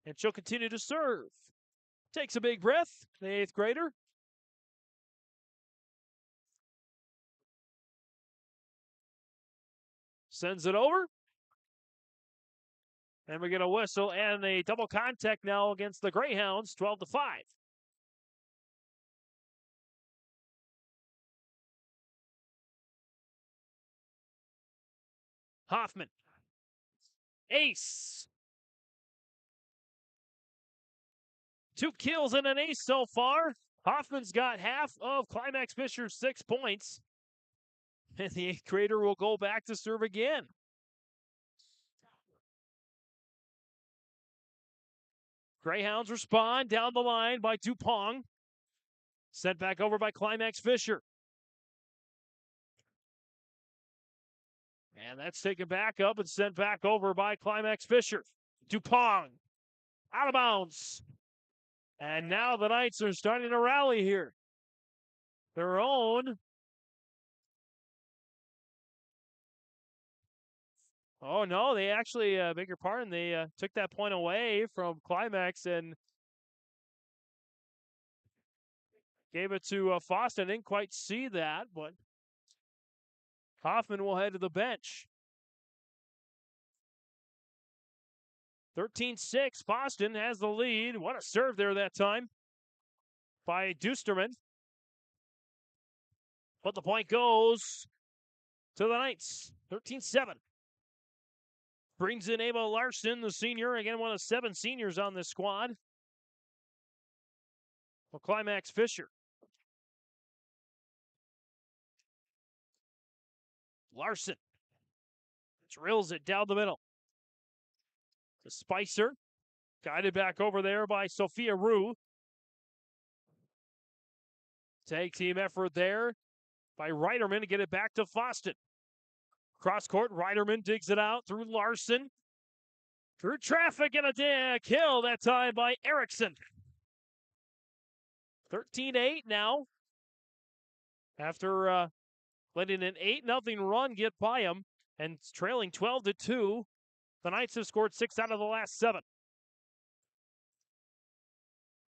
And she'll continue to serve. Takes a big breath, the 8th grader. Sends it over. And we get a whistle and a double contact now against the Greyhounds, 12-5. Hoffman. Ace. 2 kills and an ace so far. Hoffman's got half of Climax-Fisher's 6 points. And the 8th grader will go back to serve again. Greyhounds respond down the line by Dupont. Sent back over by Climax-Fisher. And that's taken back up and sent back over by Climax-Fisher. Dupont out of bounds. And now the Knights are starting to rally here. Their own. Oh, no, they actually, beg your pardon, they took that point away from Climax and gave it to Fosston. Didn't quite see that, but Hoffman will head to the bench. 13-6, Fosston has the lead. What a serve there that time by Dusterman. But the point goes to the Knights, 13-7. Brings in Ava Larson, the senior, again one of 7 seniors on this squad. Well, Climax-Fisher. Larson drills it down the middle to Spicer. Guided back over there by Sophia Rue. Tag team effort there by Reiterman to get it back to Fosston. Cross court, Reiterman digs it out through Larson. Through traffic and a kill that time by Erickson. 13-8 now. After letting an 8-0 run get by him and trailing 12-2, the Knights have scored 6 out of the last 7.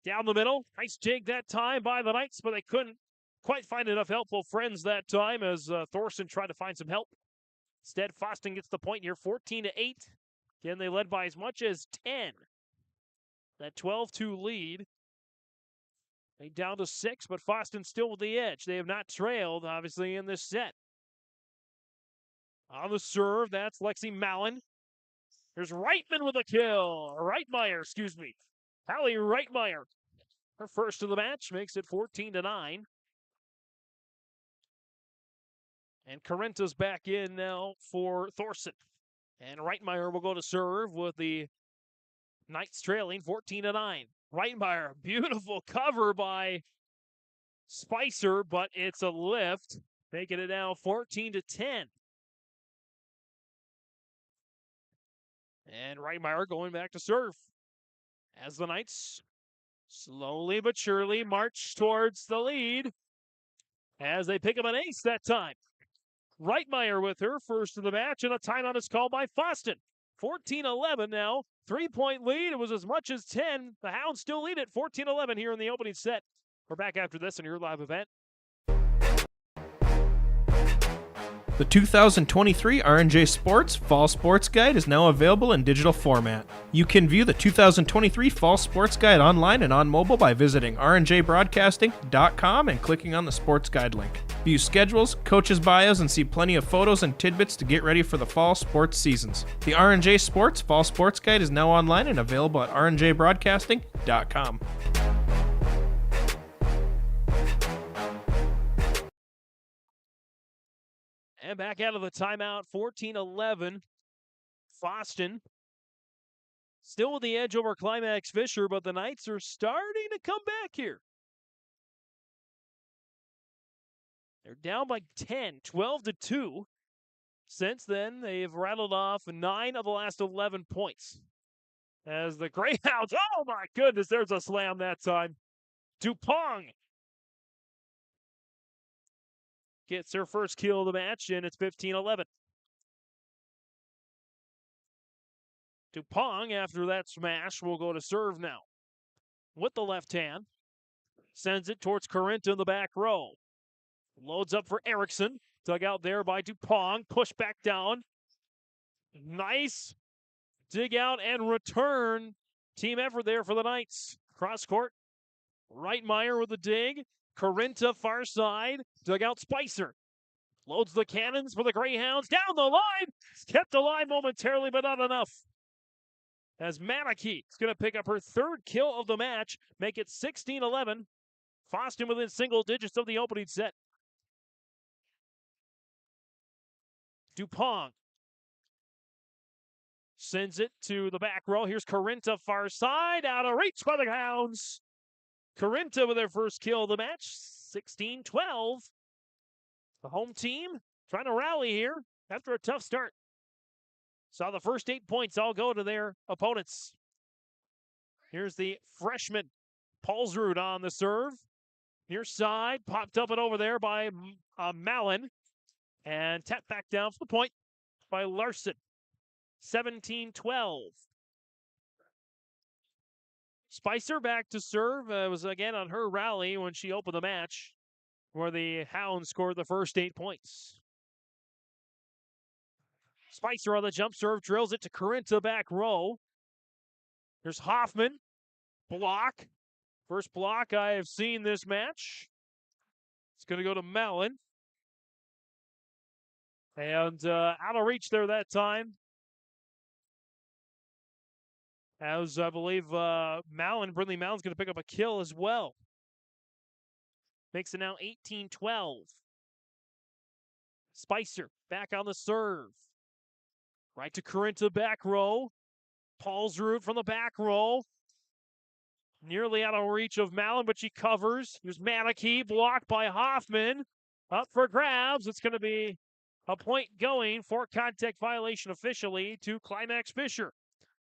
Down the middle, nice dig that time by the Knights, but they couldn't quite find enough helpful friends that time as Thorson tried to find some help. Instead, Fosston gets the point here, 14-8. Again, they led by as much as 10. That 12-2 lead. They down to 6, but Fosston still with the edge. They have not trailed, obviously, in this set. On the serve, that's Lexi Mallon. There's Reitman with a kill. Reitmeyer, excuse me. Hallie Reitmeyer. Her first of the match makes it 14-9. And Carenta's back in now for Thorson. And Reitmeyer will go to serve with the Knights trailing 14-9. Reitmeyer, beautiful cover by Spicer, but it's a lift, making it now 14-10. And Reitmeyer going back to serve as the Knights slowly but surely march towards the lead as they pick up an ace that time. Reitmeyer with her first of the match, and a timeout is called by Fosston. 14-11 now, 3-point lead. It was as much as 10. The Hounds still lead it 14-11 here in the opening set. We're back after this on your live event. The 2023 R&J Sports Fall Sports Guide is now available in digital format. You can view the 2023 Fall Sports Guide online and on mobile by visiting rnjbroadcasting.com and clicking on the Sports Guide link. View schedules, coaches' bios, and see plenty of photos and tidbits to get ready for the fall sports seasons. The R&J Sports Fall Sports Guide is now online and available at rnjbroadcasting.com. And back out of the timeout, 14-11. Fosston still with the edge over Climax-Fisher, but the Knights are starting to come back here. They're down by 10, 12-2. Since then, they've rattled off 9 of the last 11 points. As the Greyhounds, oh my goodness, there's a slam that time. Dupong gets her first kill of the match, and it's 15-11. Dupong, after that smash, will go to serve now. With the left hand. Sends it towards Carenta in the back row. Loads up for Erickson. Dug out there by Dupong. Push back down. Nice dig out and return. Team effort there for the Knights. Cross court. Reitmeyer with the dig. Carenta far side. Dug out Spicer. Loads the cannons for the Greyhounds. Down the line. Kept alive momentarily, but not enough. As Manaki is going to pick up her 3rd kill of the match. Make it 16-11. Fosston within single digits of the opening set. Dupong sends it to the back row. Here's Carenta far side. Out of reach by the Hounds. Carenta with their first kill of the match. 16-12. The home team trying to rally here after a tough start. Saw the first 8 points all go to their opponents. Here's the freshman, Paulsrud on the serve. Near side, popped up and over there by Mallon. And tapped back down for the point by Larson. 17-12. Spicer back to serve. It was again on her rally when she opened the match, where the Hounds scored the first 8 points. Spicer on the jump serve, drills it to Corinta back row. There's Hoffman. Block. First block I have seen this match. It's going to go to Mallon. And out of reach there that time. As I believe Brindley Mallon's going to pick up a kill as well. Makes it now 18-12. Spicer back on the serve. Right to Corinta back row. Paulsrud from the back row. Nearly out of reach of Mallon, but she covers. Here's Manicky, blocked by Hoffman. Up for grabs. It's going to be a point going for contact violation officially to Climax-Fisher.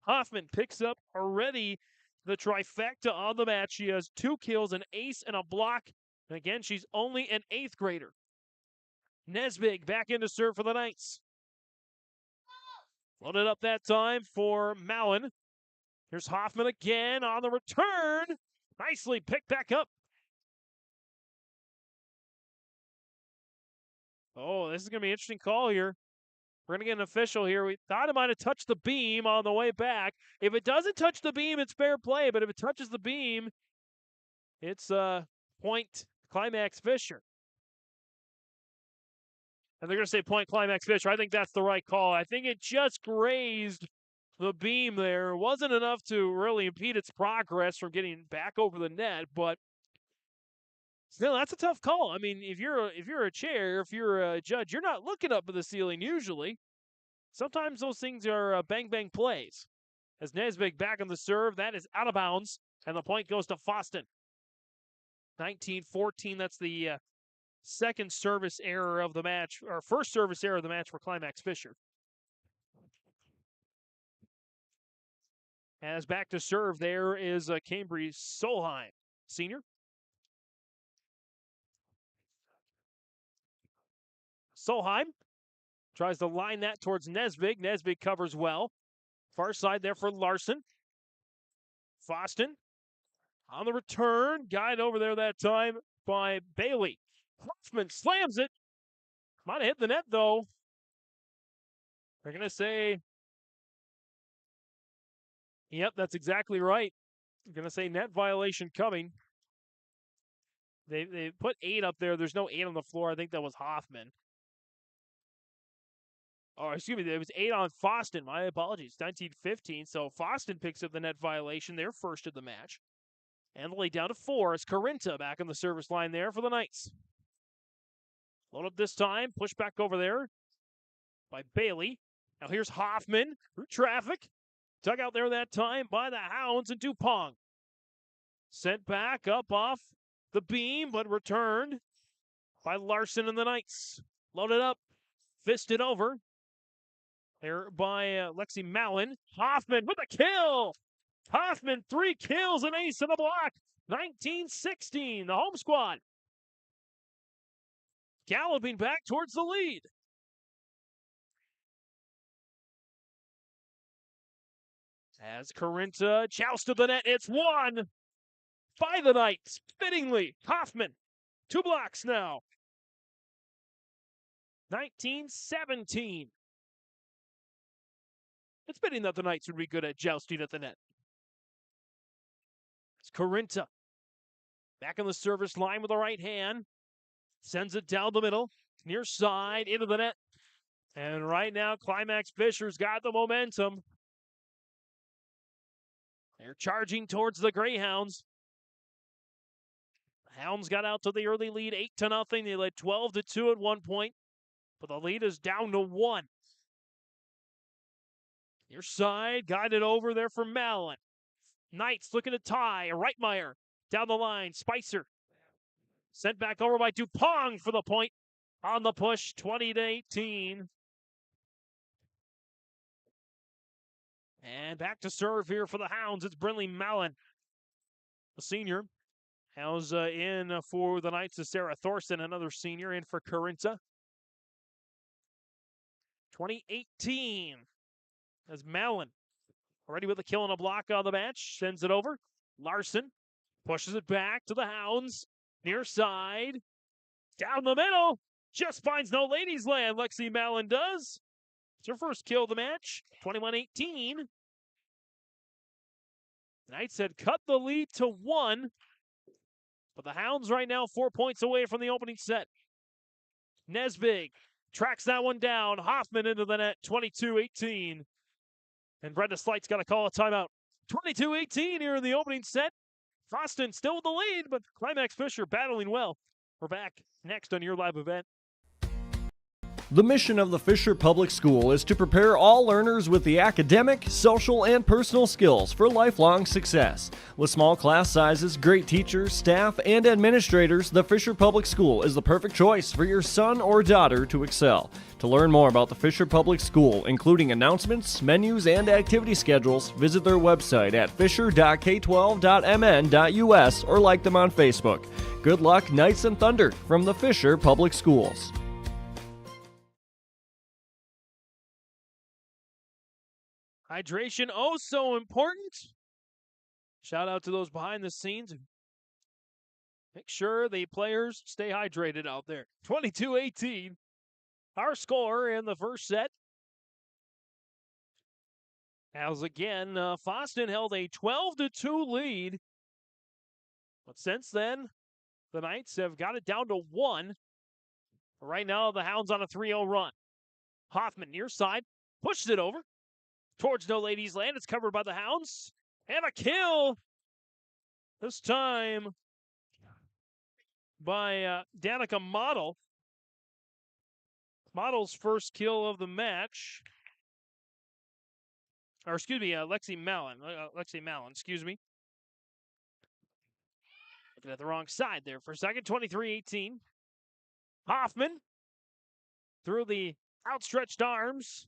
Hoffman picks up already the trifecta on the match. She has 2 kills, an ace, and a block. And again, she's only an 8th grader. Nesbig back into serve for the Knights. Loaded up that time for Mallon. Here's Hoffman again on the return. Nicely picked back up. Oh, this is going to be an interesting call here. We're going to get an official here. We thought it might have touched the beam on the way back. If it doesn't touch the beam, it's fair play. But if it touches the beam, it's point Climax-Fisher. And they're going to say point Climax-Fisher. I think that's the right call. I think it just grazed the beam there. It wasn't enough to really impede its progress from getting back over the net, but still, that's a tough call. I mean, if you're a chair, if you're a judge, you're not looking up at the ceiling usually. Sometimes those things are bang-bang plays. As Nesbig back on the serve, that is out of bounds, and the point goes to Fosston. 19-14, that's the second service error of the match, or first service error of the match for Climax-Fisher. As back to serve, there is Cambry Solheim, senior. Solheim tries to line that towards Nesbig. Nesbig covers well. Far side there for Larson. Fosston on the return. Guide over there that time by Bailey. Hoffman slams it. Might have hit the net, though. They're going to say, yep, that's exactly right. They're going to say net violation coming. They put 8 up there. There's no 8 on the floor. I think that was Hoffman. Oh, excuse me, it was 8 on Fosston. My apologies. 19-15. So Fosston picks up the net violation. They're first of the match. And the lead down to 4 as Corinta back on the service line there for the Knights. Load up this time. Push back over there by Bailey. Now here's Hoffman through traffic. Dug out there that time by the Hounds and Dupont. Sent back up off the beam, but returned by Larson and the Knights. Loaded up. Fisted over. There by Lexi Mallon. Hoffman with a kill. Hoffman, 3 kills, an ace and a block. 19-16, the home squad. Galloping back towards the lead. As Corinta jousted the net, it's won by the Knights. Fittingly, Hoffman, 2 blocks now. 19-17. It's fitting that the Knights would be good at jousting at the net. It's Corinta. Back on the service line with the right hand. Sends it down the middle. Near side, into the net. And right now, Climax-Fisher's got the momentum. They're charging towards the Greyhounds. The Hounds got out to the early lead, 8-0. They led 12-2 at one point. But the lead is down to 1. Near side, guided over there for Mallon. Knights looking to tie. Reitmeyer down the line. Spicer sent back over by Dupont for the point on the push, 20-18. And back to serve here for the Hounds. It's Brindley Mallon, the senior. Hounds in for the Knights is Sarah Thorson, another senior, in for Corinta. 2018 as Mallon already with a kill and a block on the match. Sends it over. Larson pushes it back to the Hounds. Near side. Down the middle. Just finds no ladies land. Lexi Mallon does. It's her first kill of the match, 21-18. Knights had cut the lead to 1, but the Hounds right now 4 points away from the opening set. Nesbig tracks that one down. Hoffman into the net, 22-18. And Brenda Slight's got to call a timeout. 22-18 here in the opening set. Fosston still with the lead, but Climax-Fisher battling well. We're back next on your live event. The mission of the Fisher Public School is to prepare all learners with the academic, social, and personal skills for lifelong success. With small class sizes, great teachers, staff, and administrators, the Fisher Public School is the perfect choice for your son or daughter to excel. To learn more about the Fisher Public School, including announcements, menus, and activity schedules, visit their website at fisher.k12.mn.us or like them on Facebook. Good luck, Knights and Thunder, from the Fisher Public Schools. Hydration, oh so important. Shout out to those behind the scenes. Make sure the players stay hydrated out there. 22-18. Our score in the first set. As again, Fosston held a 12-2 lead. But since then, the Knights have got it down to 1. Right now, the Hounds on a 3-0 run. Hoffman near side, pushed it over. Towards No Ladies Land. It's covered by the Hounds. And a kill. This time by Danica Model. Model's first kill of the match. Or excuse me, Lexi Mallon, excuse me. Looking at the wrong side there for a second. 23-18. Hoffman through the outstretched arms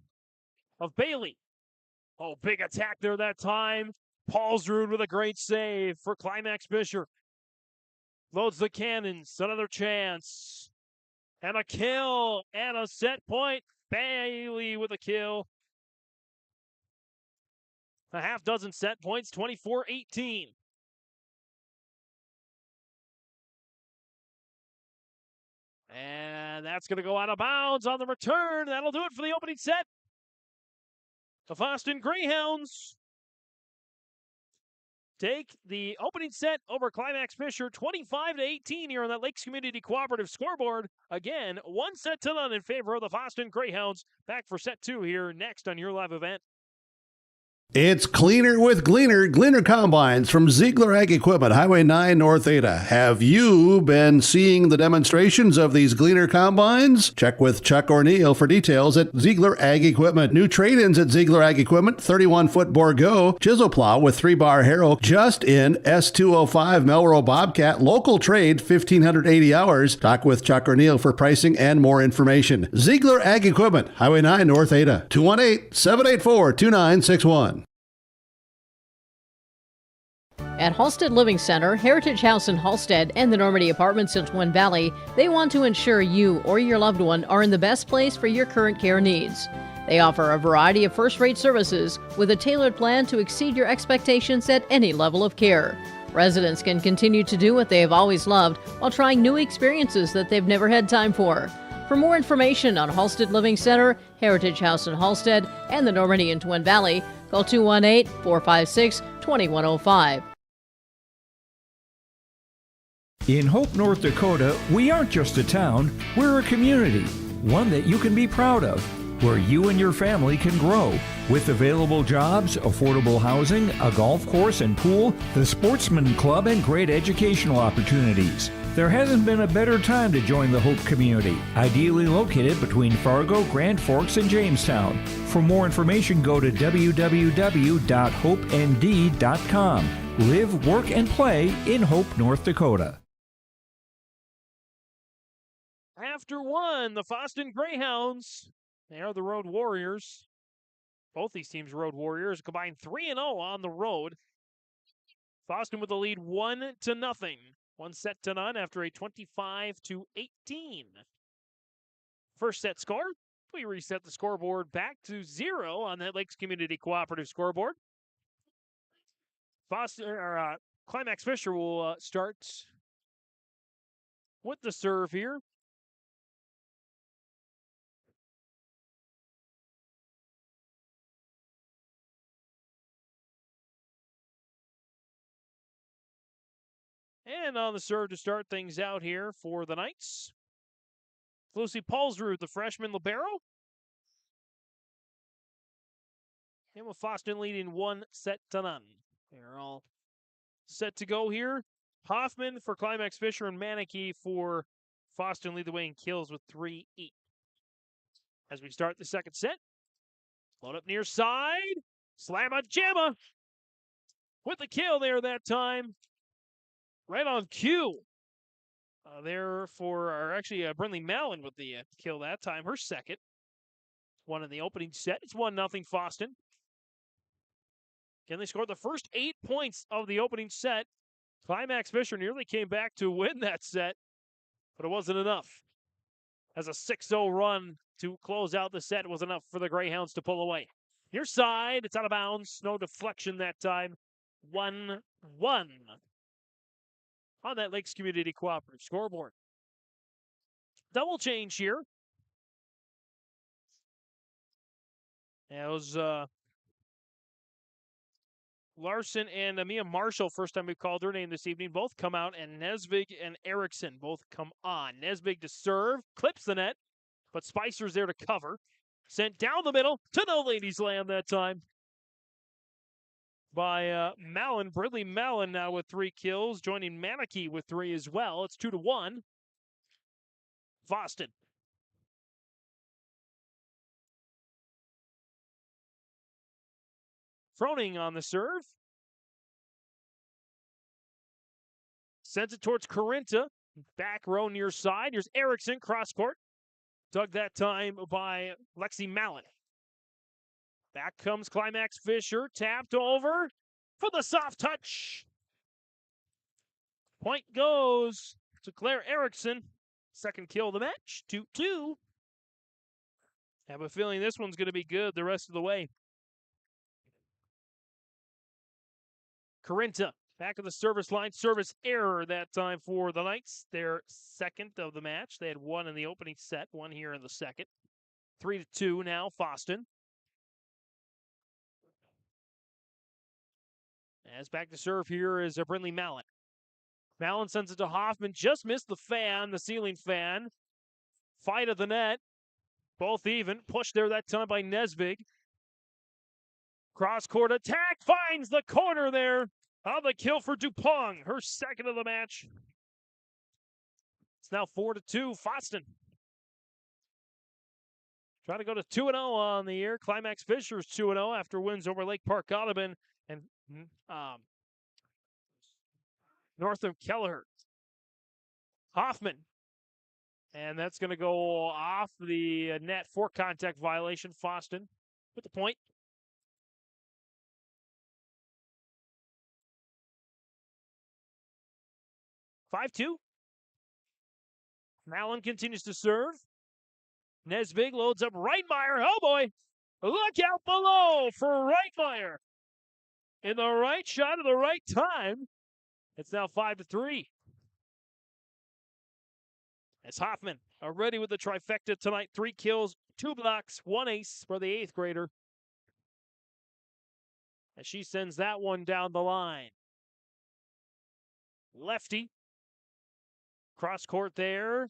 of Bailey. Oh, big attack there that time. Paulsrud with a great save for Climax-Fisher. Loads the cannons. Another chance. And a kill. And a set point. Bailey with a kill. A half dozen set points. 24-18. And that's going to go out of bounds on the return. That'll do it for the opening set. The Fosston Greyhounds take the opening set over Climax-Fisher 25-18 here on that Lakes Community Cooperative scoreboard. Again, 1-0 in favor of the Fosston Greyhounds. Back for set 2 here next on your live event. It's Cleaner with Gleaner, Gleaner Combines from Ziegler Ag Equipment, Highway 9 North Ada. Have you been seeing the demonstrations of these Gleaner Combines? Check with Chuck O'Neill for details at Ziegler Ag Equipment. New trade-ins at Ziegler Ag Equipment, 31-foot Borgo, chisel plow with 3-bar harrow, just in S205 Melrose Bobcat, local trade, 1,580 hours. Talk with Chuck O'Neill for pricing and more information. Ziegler Ag Equipment, Highway 9 North Ada, 218-784-2961. At Halstead Living Center, Heritage House in Halstead, and the Normandy Apartments in Twin Valley, they want to ensure you or your loved one are in the best place for your current care needs. They offer a variety of first-rate services with a tailored plan to exceed your expectations at any level of care. Residents can continue to do what they have always loved while trying new experiences that they've never had time for. For more information on Halstead Living Center, Heritage House in Halstead, and the Normandy in Twin Valley, call 218-456-2105. In Hope, North Dakota, we aren't just a town, we're a community, one that you can be proud of, where you and your family can grow. With available jobs, affordable housing, a golf course and pool, the Sportsman Club, and great educational opportunities. There hasn't been a better time to join the Hope community, ideally located between Fargo, Grand Forks, and Jamestown. For more information, go to www.hopend.com. Live, work, and play in Hope, North Dakota. After one, the Fosston Greyhounds, they are the Road Warriors. Both these teams Road Warriors, combined 3-0 on the road. Fosston with the lead 1-0. 1-0 after a 25-18. First set score, we reset the scoreboard back to 0 on that Lakes Community Cooperative scoreboard. Climax-Fisher will start with the serve here. And on the serve to start things out here for the Knights, Lucy Paulsrud, the freshman libero. And with Fosston leading 1-0. They're all set to go here. Hoffman for Climax-Fisher and Manicky for Fosston lead the way in kills with 3 each. As we start the second set, load up near side, slamma jamma with the kill there that time. Right on cue. There for, Brindley Mallon with the kill that time. Her second. One in the opening set. It's 1-0 Fosston. Again, they scored the first 8 points of the opening set. Climax-Fisher nearly came back to win that set, but it wasn't enough. As a 6-0 run to close out the set was enough for the Greyhounds to pull away. Near side, it's out of bounds. No deflection that time. 1-1 on that Lakes Community Cooperative scoreboard. Double change here. It was Larson and Mia Marshall, first time we've called her name this evening, both come out, and Nesvig and Erickson both come on. Nesvig to serve, clips the net, but Spicer's there to cover. Sent down the middle to no ladies' land that time by Mallon. Brindley Mallon now with 3 kills, joining Manicky with 3 as well. It's 2-1. Fosston. Froning on the serve. Sends it towards Corinta. Back row near side. Here's Erickson, cross court. Dug that time by Lexi Mallon. Back comes Climax-Fisher. Tapped over for the soft touch. Point goes to Claire Erickson. Second kill of the match. 2-2. Have a feeling this one's going to be good the rest of the way. Corinta back of the service line. Service error that time for the Knights. Their second of the match. They had 1 in the opening set, 1 here in the second. 3-2 now, Fosston. As back to serve here is Brindley Mallon. Mallon sends it to Hoffman. Just missed the fan, the ceiling fan. Fight of the net. Both even. Pushed there that time by Nesvig. Cross-court attack. Finds the corner there. On the kill for Dupont. Her second of the match. It's now 4-2. Fosston. Trying to go to 2-0 on the year. Climax-Fisher's 2-0 after wins over Lake Park Audubon and Northam Kelleher. Hoffman. And that's going to go off the net for contact violation. Fosston with the point. (5-2). Mallon continues to serve. Nesvig loads up Reitmeyer. Oh boy! Look out below for Reitmeyer. In the right shot at the right time. It's now 5-3. As Hoffman already with the trifecta tonight. 3 kills, 2 blocks, 1 ace for the 8th grader. As she sends that one down the line. Lefty. Cross court there.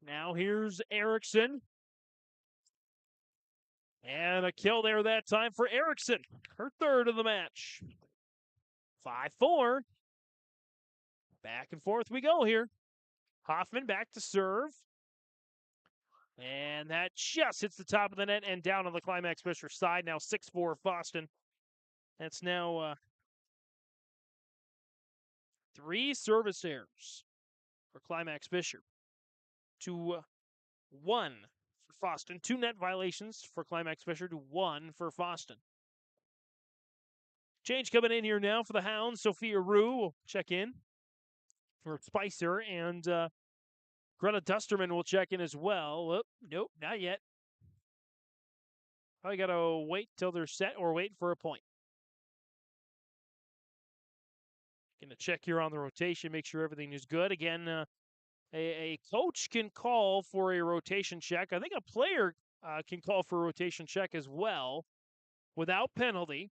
Now here's Erickson. And a kill there that time for Erickson. Her third of the match. 5-4. Back and forth we go here. Hoffman back to serve. And that just hits the top of the net and down on the Climax-Fisher side. Now 6-4 Fosston. That's now 3 service errors for Climax-Fisher. 2-1 for Fosston. 2 net violations for Climax-Fisher to 1 for Fosston. Change coming in here now for the Hounds. Sophia Rue will check in for Spicer, and Greta Dusterman will check in as well. Oh, nope, not yet. Probably got to wait till they're set or wait for a point. Going to check here on the rotation, make sure everything is good. Again, a coach can call for a rotation check. I think a player can call for a rotation check as well without penalty.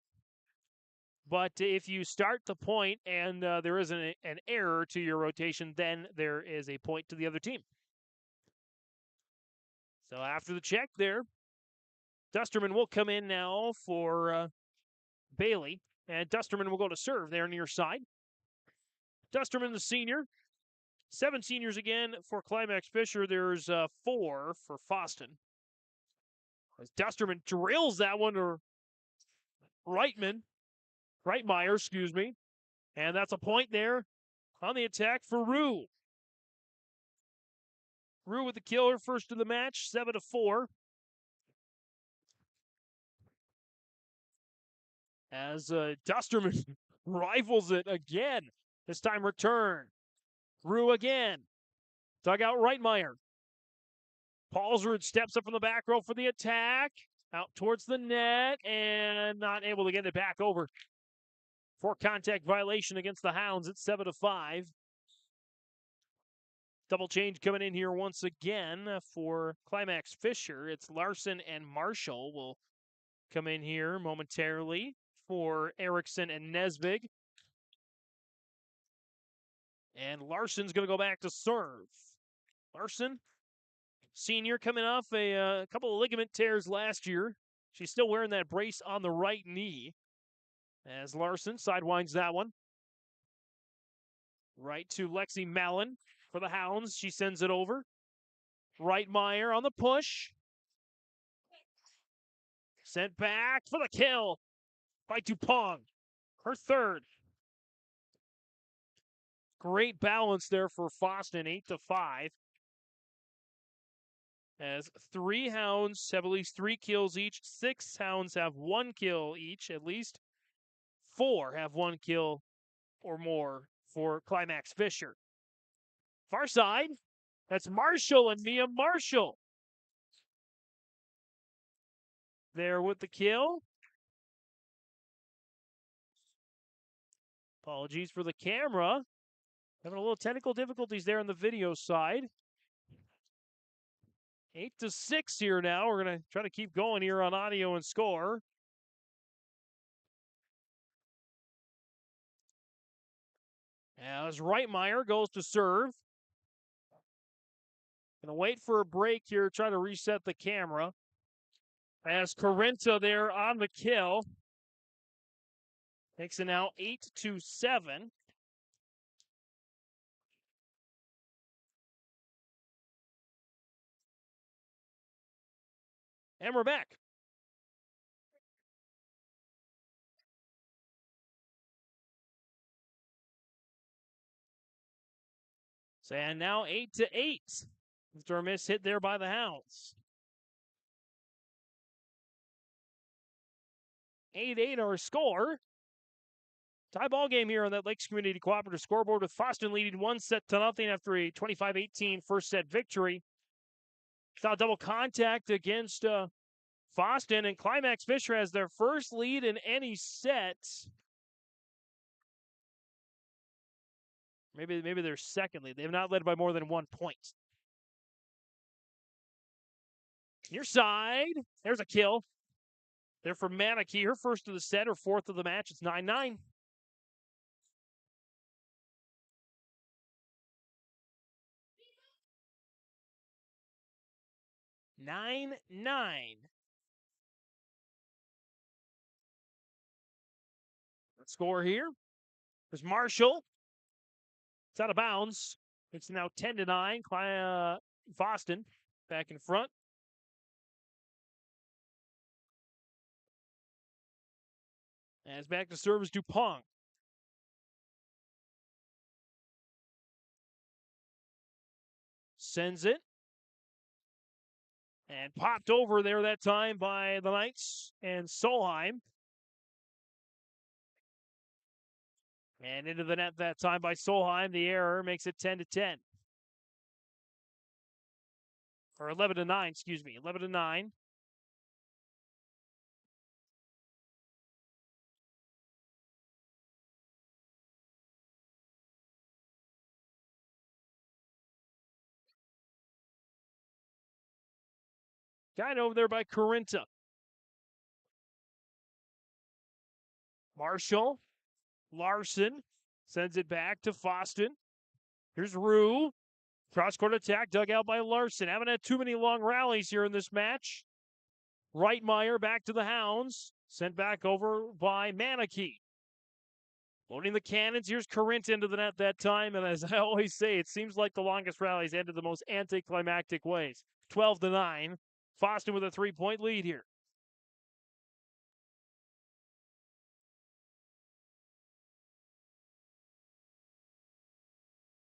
But if you start the point and there is an error to your rotation, then there is a point to the other team. So after the check there, Dusterman will come in now for Bailey. And Dusterman will go to serve there near side. Dusterman, the senior. 7 seniors again for Climax-Fisher. There's 4 for Fosston. As Dusterman drills that one to Reitmeyer, excuse me. And that's a point there on the attack for Rue. Rue with the killer, first of the match, 7-4. As Dusterman rifles it again. This time return. Rue again. Dug out Reitmeyer. Paulsrud steps up from the back row for the attack. Out towards the net and not able to get it back over. For contact violation against the Hounds at 7-5. Double change coming in here once again for Climax-Fisher. It's Larson and Marshall will come in here momentarily for Erickson and Nesbig. And Larson's going to go back to serve. Larson, senior, coming off a couple of ligament tears last year. She's still wearing that brace on the right knee. As Larson sidewinds that one. Right to Lexi Mallon for the Hounds. She sends it over. Reitmeyer on the push. Sent back for the kill by Dupont. Her third. Great balance there for Fosston, 8-5. As 3 Hounds have at least 3 kills each. 6 Hounds have 1 kill each, at least. 4 have 1 kill or more for Climax-Fisher. Far side, that's Marshall and Mia Marshall. There with the kill. Apologies for the camera. Having a little technical difficulties there on the video side. 8-6 here now. We're going to try to keep going here on audio and score. As Reitmeyer goes to serve. Going to wait for a break here, try to reset the camera. As Corinta there on the kill. Makes it now 8-7. And we're back. So, and now 8-8. After a miss hit there by the Hounds. 8-8 our score. Tie ball game here on that Lakes Community Cooperative scoreboard with Fosston leading 1-0 after a 25-18 first set victory. Saw double contact against Fosston, and Climax-Fisher has their first lead in any set. Maybe their second lead. They have not led by more than 1 point. Near side. There's a kill. There for Manicky. Her first of the set, her fourth of the match. It's 9-9. Let's score here. There's Marshall. It's out of bounds. It's now 10-9. Fosston back in front. As back to serve is Dupont. Sends it. And popped over there that time by the Knights and Solheim. And into the net that time by Solheim. The error makes it 10-10. Or 11-9, excuse me. 11-9. Got over there by Corinta. Marshall. Larson sends it back to Fosston. Here's Rue. Cross-court attack dug out by Larson. Haven't had too many long rallies here in this match. Reitmeyer back to the Hounds. Sent back over by Manakee. Loading the cannons. Here's Corinth into the net that time. And as I always say, it seems like the longest rallies ended the most anticlimactic ways. 12-9. Fosston with a 3-point lead here.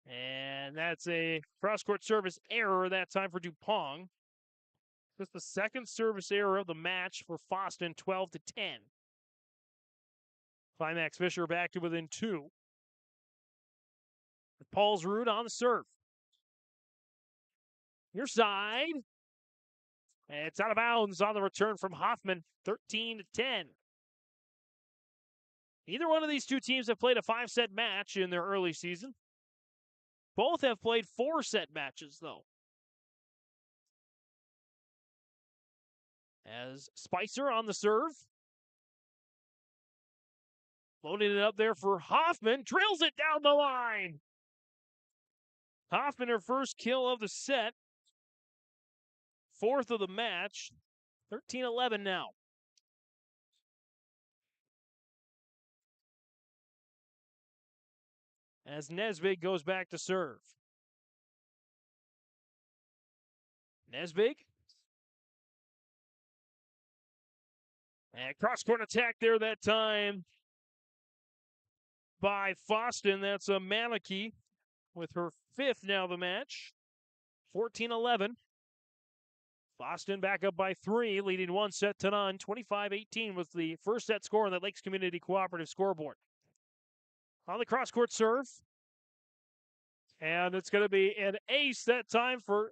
And that's a cross-court service error that time for DuPont. Just the second service error of the match for Fosston, 12-10. Climax-Fisher back to within 2. Paulsrud on the serve. Near side. And it's out of bounds on the return from Hoffman, 13-10. Neither one of these two teams have played a 5-set match in their early season. Both have played 4-set matches, though. As Spicer on the serve. Loading it up there for Hoffman. Drills it down the line. Hoffman, her first kill of the set. 4th of the match. 13-11 now. As Nesbig goes back to serve. Nesbig. And cross-court attack there that time by Fosston. That's a Manakee with her 5th now of the match. 14-11. Fosston back up by 3, leading 1-0. 25-18 was the first set score on the Lakes Community Cooperative scoreboard. On the cross-court serve. And it's going to be an ace that time for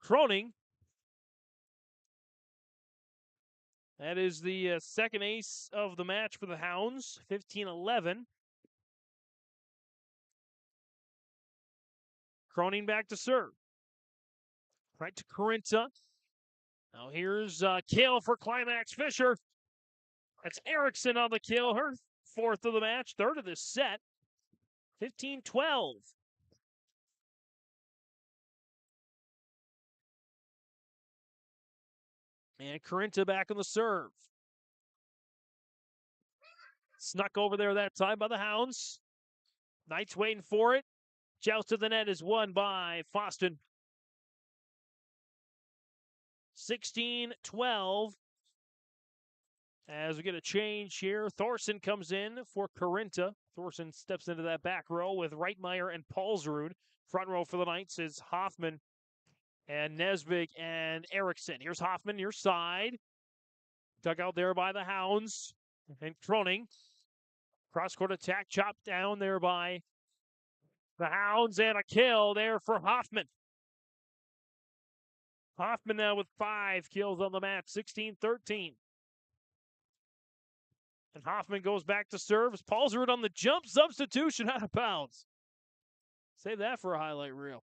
Croning. That is the second ace of the match for the Hounds. 15-11. Croning back to serve. Right to Corinta. Now here's kill for Climax-Fisher. That's Erickson on the kill. Her 4th of the match, 3rd of this set. 15-12. And Corinta back on the serve. Snuck over there that time by the Hounds. Knights waiting for it. Joust to the net is won by Fosston. 16-12. As we get a change here, Thorson comes in for Corinta. Thorson steps into that back row with Reitmeyer and Paulsrud. Front row for the Knights is Hoffman and Nesbig and Erickson. Here's Hoffman, near side. Dug out there by the Hounds. And Croning. Cross-court attack chopped down there by the Hounds. And a kill there for Hoffman. Hoffman now with 5 kills on the match. 16-13. And Hoffman goes back to serve. Paulsrud on the jump substitution out of bounds. Save that for a highlight reel.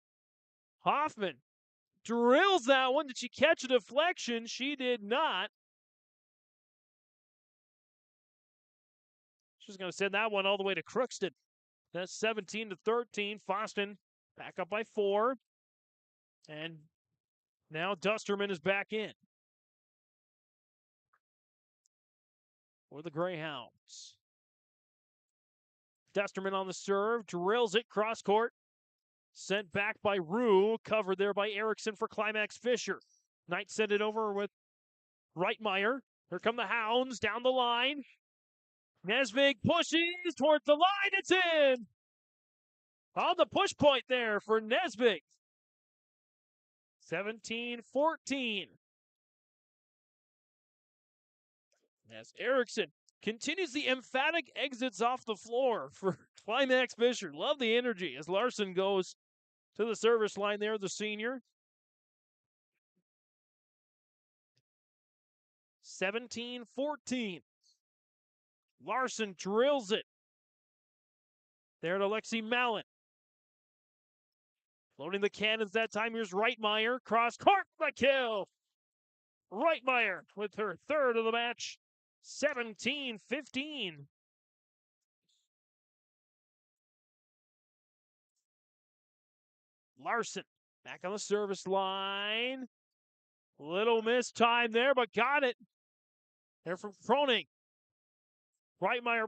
Hoffman drills that one. Did she catch a deflection? She did not. She's going to send that one all the way to Crookston. That's 17-13. Fosston back up by 4. And now Dusterman is back in for the Greyhounds. Dusterman on the serve, drills it cross court. Sent back by Rue, covered there by Erickson for Climax-Fisher. Knight sent it over with Reitmeyer. Here come the Hounds down the line. Nesbig pushes towards the line. It's in. On the push point there for Nesbig. 17-14. As Erickson continues the emphatic exits off the floor for Climax-Fisher. Love the energy as Larson goes to the service line there, the senior. 17-14. Larson drills it. There to Lexi Mallon. Loading the cannons that time. Here's Reitmeyer. Cross court, the kill. Reitmeyer with her 3rd of the match. 17-15. Larson back on the service line. Little missed time there, but got it. There from Croning. Reitmeyer,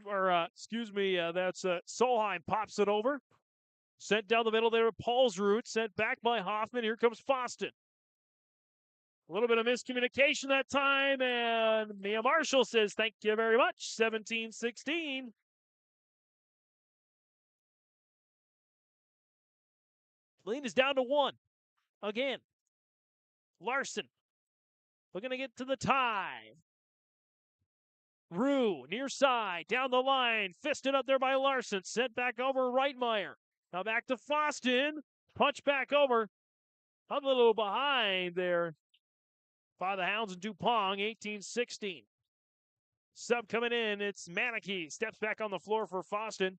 that's Solheim pops it over. Sent down the middle there with Paulsrud. Sent back by Hoffman. Here comes Fosston. A little bit of miscommunication that time, and Mia Marshall says, thank you very much. 17-16. Lead is down to 1. Again. Larson looking to get to the tie. Rue, near side, down the line. Fisted up there by Larson. Sent back over Reitmeyer. Now back to Fosston. Punch back over. A little behind there by the Hounds and Dupont. 18-16. Sub coming in. It's Manicky. Steps back on the floor for Fosston.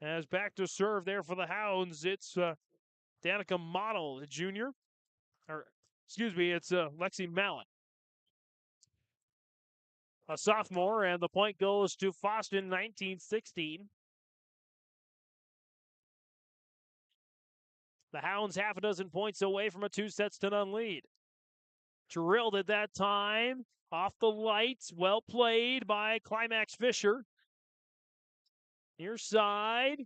As back to serve there for the Hounds. It's Danica Model, the junior. It's Lexi Mallon, a sophomore, and the point goes to Fosston, 19-16. The Hounds half a dozen points away from a 2-0 lead. Drilled at that time, off the lights, well played by Climax-Fisher. Near side,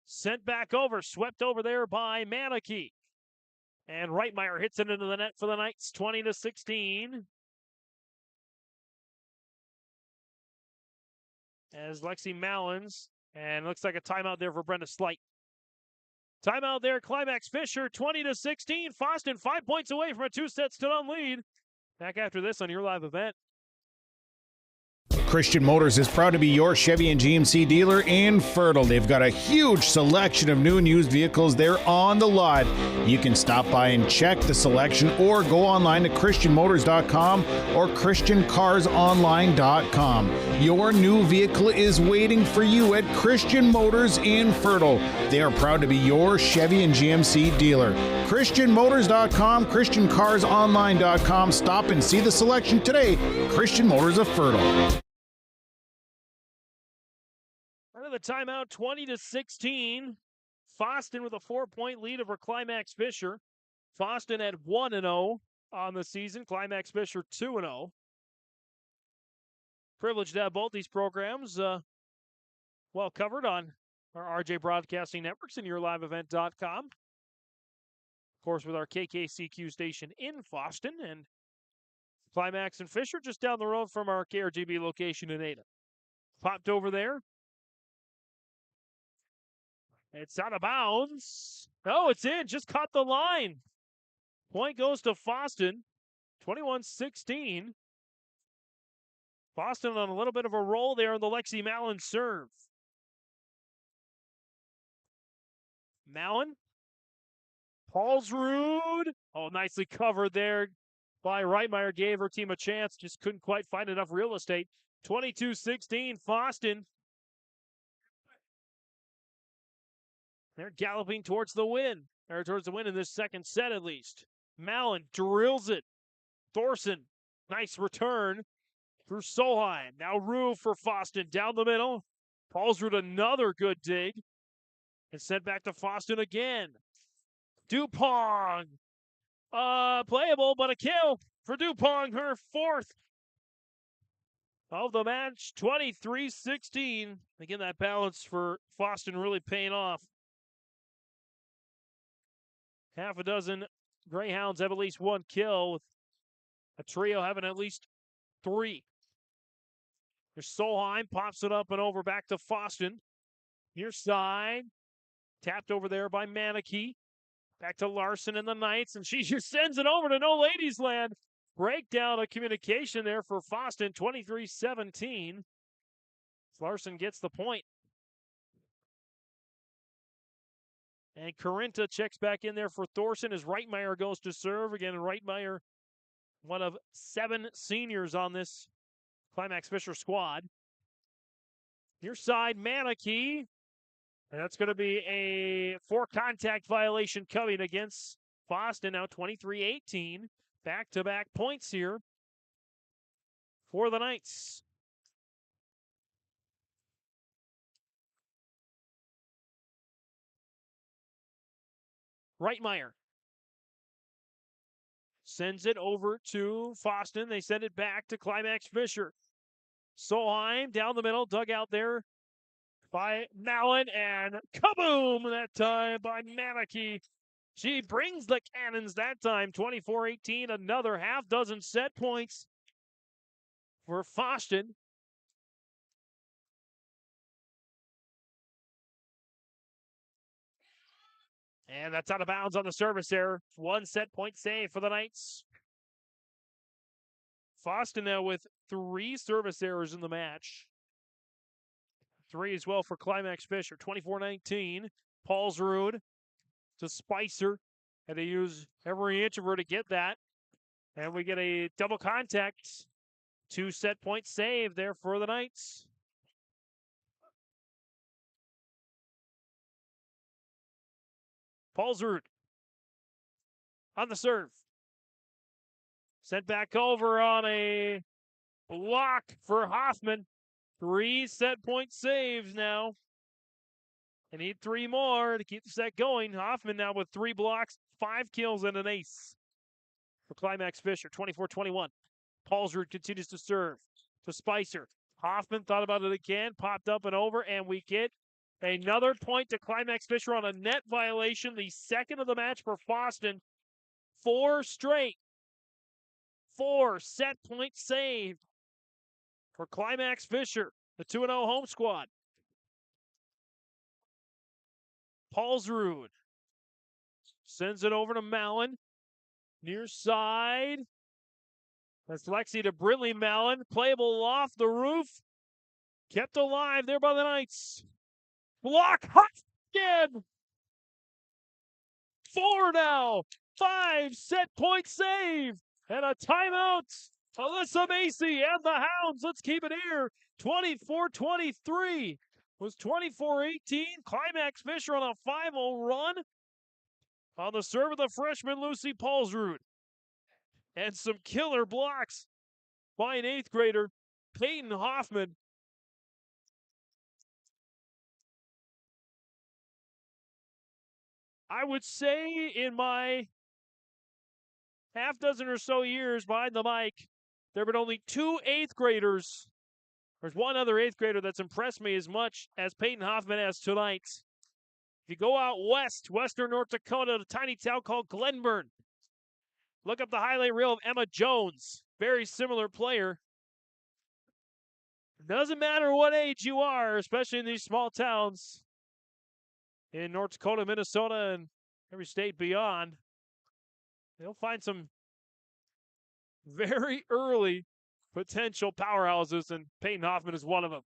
sent back over, swept over there by Manicky. And Reitmeyer hits it into the net for the Knights, 20-16. As Lexi Mallons, and looks like a timeout there for Brenda Slight. Timeout there, Climax-Fisher, 20-16. Fosston 5 points away from a 2-0 lead. Back after this on your live event. Christian Motors is proud to be your Chevy and GMC dealer in Fertile. They've got a huge selection of new and used vehicles there on the lot. You can stop by and check the selection or go online to christianmotors.com or christiancarsonline.com. Your new vehicle is waiting for you at Christian Motors in Fertile. They are proud to be your Chevy and GMC dealer. christianmotors.com, christiancarsonline.com. Stop and see the selection today. Christian Motors of Fertile. The timeout, 20-16. Fosston with a 4-point lead over Climax-Fisher. Fosston at 1-0 on the season. Climax-Fisher 2-0. Privileged to have both these programs well covered on our RJ Broadcasting Networks and YourLiveEvent.com. Of course, with our KKCQ station in Fosston, and Climax and Fisher just down the road from our KRGB location in Ada. Popped over there. It's out of bounds. Oh, it's in. Just caught the line. Point goes to Fosston. 21-16. Fosston on a little bit of a roll there on the Lexi Mallon serve. Mallon. Paulsrud. Oh, nicely covered there by Reitmeyer. Gave her team a chance. Just couldn't quite find enough real estate. 22-16. Fosston. They're galloping towards the win, or towards the win in this second set at least. Mallon drills it. Thorson, nice return through Solheim. Now Rue for Fosston down the middle. Paulsrud another good dig. And sent back to Fosston again. Dupont. Playable, but a kill for Dupont, her 4th of the match. 23-16. Again, that balance for Fosston really paying off. Half a dozen Greyhounds have at least 1 kill, with a trio having at least 3. There's Solheim, pops it up and over back to Fosston. Near side, tapped over there by Manicky. Back to Larson and the Knights, and she just sends it over to No Ladies Land. Breakdown of communication there for Fosston, 23-17. Larson gets the point. And Corinta checks back in there for Thorson as Reitmeyer goes to serve. Again, Reitmeyer, one of 7 seniors on this Climax-Fisher squad. Near side, Manicky. And that's going to be a 4-contact violation coming against Fosston. Now 23-18. Back-to-back points here for the Knights. Reitmeyer sends it over to Fosston. They send it back to Climax-Fisher. Solheim down the middle, dug out there by Mallon, and kaboom that time by Manaki. She brings the cannons that time, 24-18, another half dozen set points for Fosston. And that's out of bounds on the service error. 1 set point save for the Knights. Fosston now with 3 service errors in the match. 3 as well for Climax-Fisher. 24-19. Paulsrud to Spicer. Had to use every inch of her to get that. And we get a double contact. 2 set point save there for the Knights. Paulsrud on the serve. Sent back over on a block for Hoffman. 3 set point saves now. They need 3 more to keep the set going. Hoffman now with 3 blocks, 5 kills, and an ace for Climax-Fisher, 24-21. Paulsrud continues to serve to Spicer. Hoffman thought about it again, popped up and over, and we get another point to Climax-Fisher on a net violation, the second of the match for Fosston. 4 straight. 4 set point saved for Climax-Fisher, the 2-0 home squad. Paulsrud sends it over to Mallon. Near side. That's Lexi to Brindley Mallon. Playable off the roof. Kept alive there by the Knights. Block hot again. 4 now. 5 set point save. And a timeout. Alyssa Macy and the Hounds. Let's keep it here. 24-23. Was 24-18. Climax-Fisher on a 5-0 run. On the serve of the freshman Lucy Paulsrud. And some killer blocks by an 8th grader, Peyton Hoffman. I would say in my half dozen or so years behind the mic, there have been only 2 8th graders. There's one other 8th grader that's impressed me as much as Peyton Hoffman has tonight. If you go out west, western North Dakota, a tiny town called Glenburn, look up the highlight reel of Emma Jones. Very similar player. Doesn't matter what age you are, especially in these small towns in North Dakota, Minnesota, and every state beyond. They'll find some very early potential powerhouses, and Peyton Hoffman is one of them.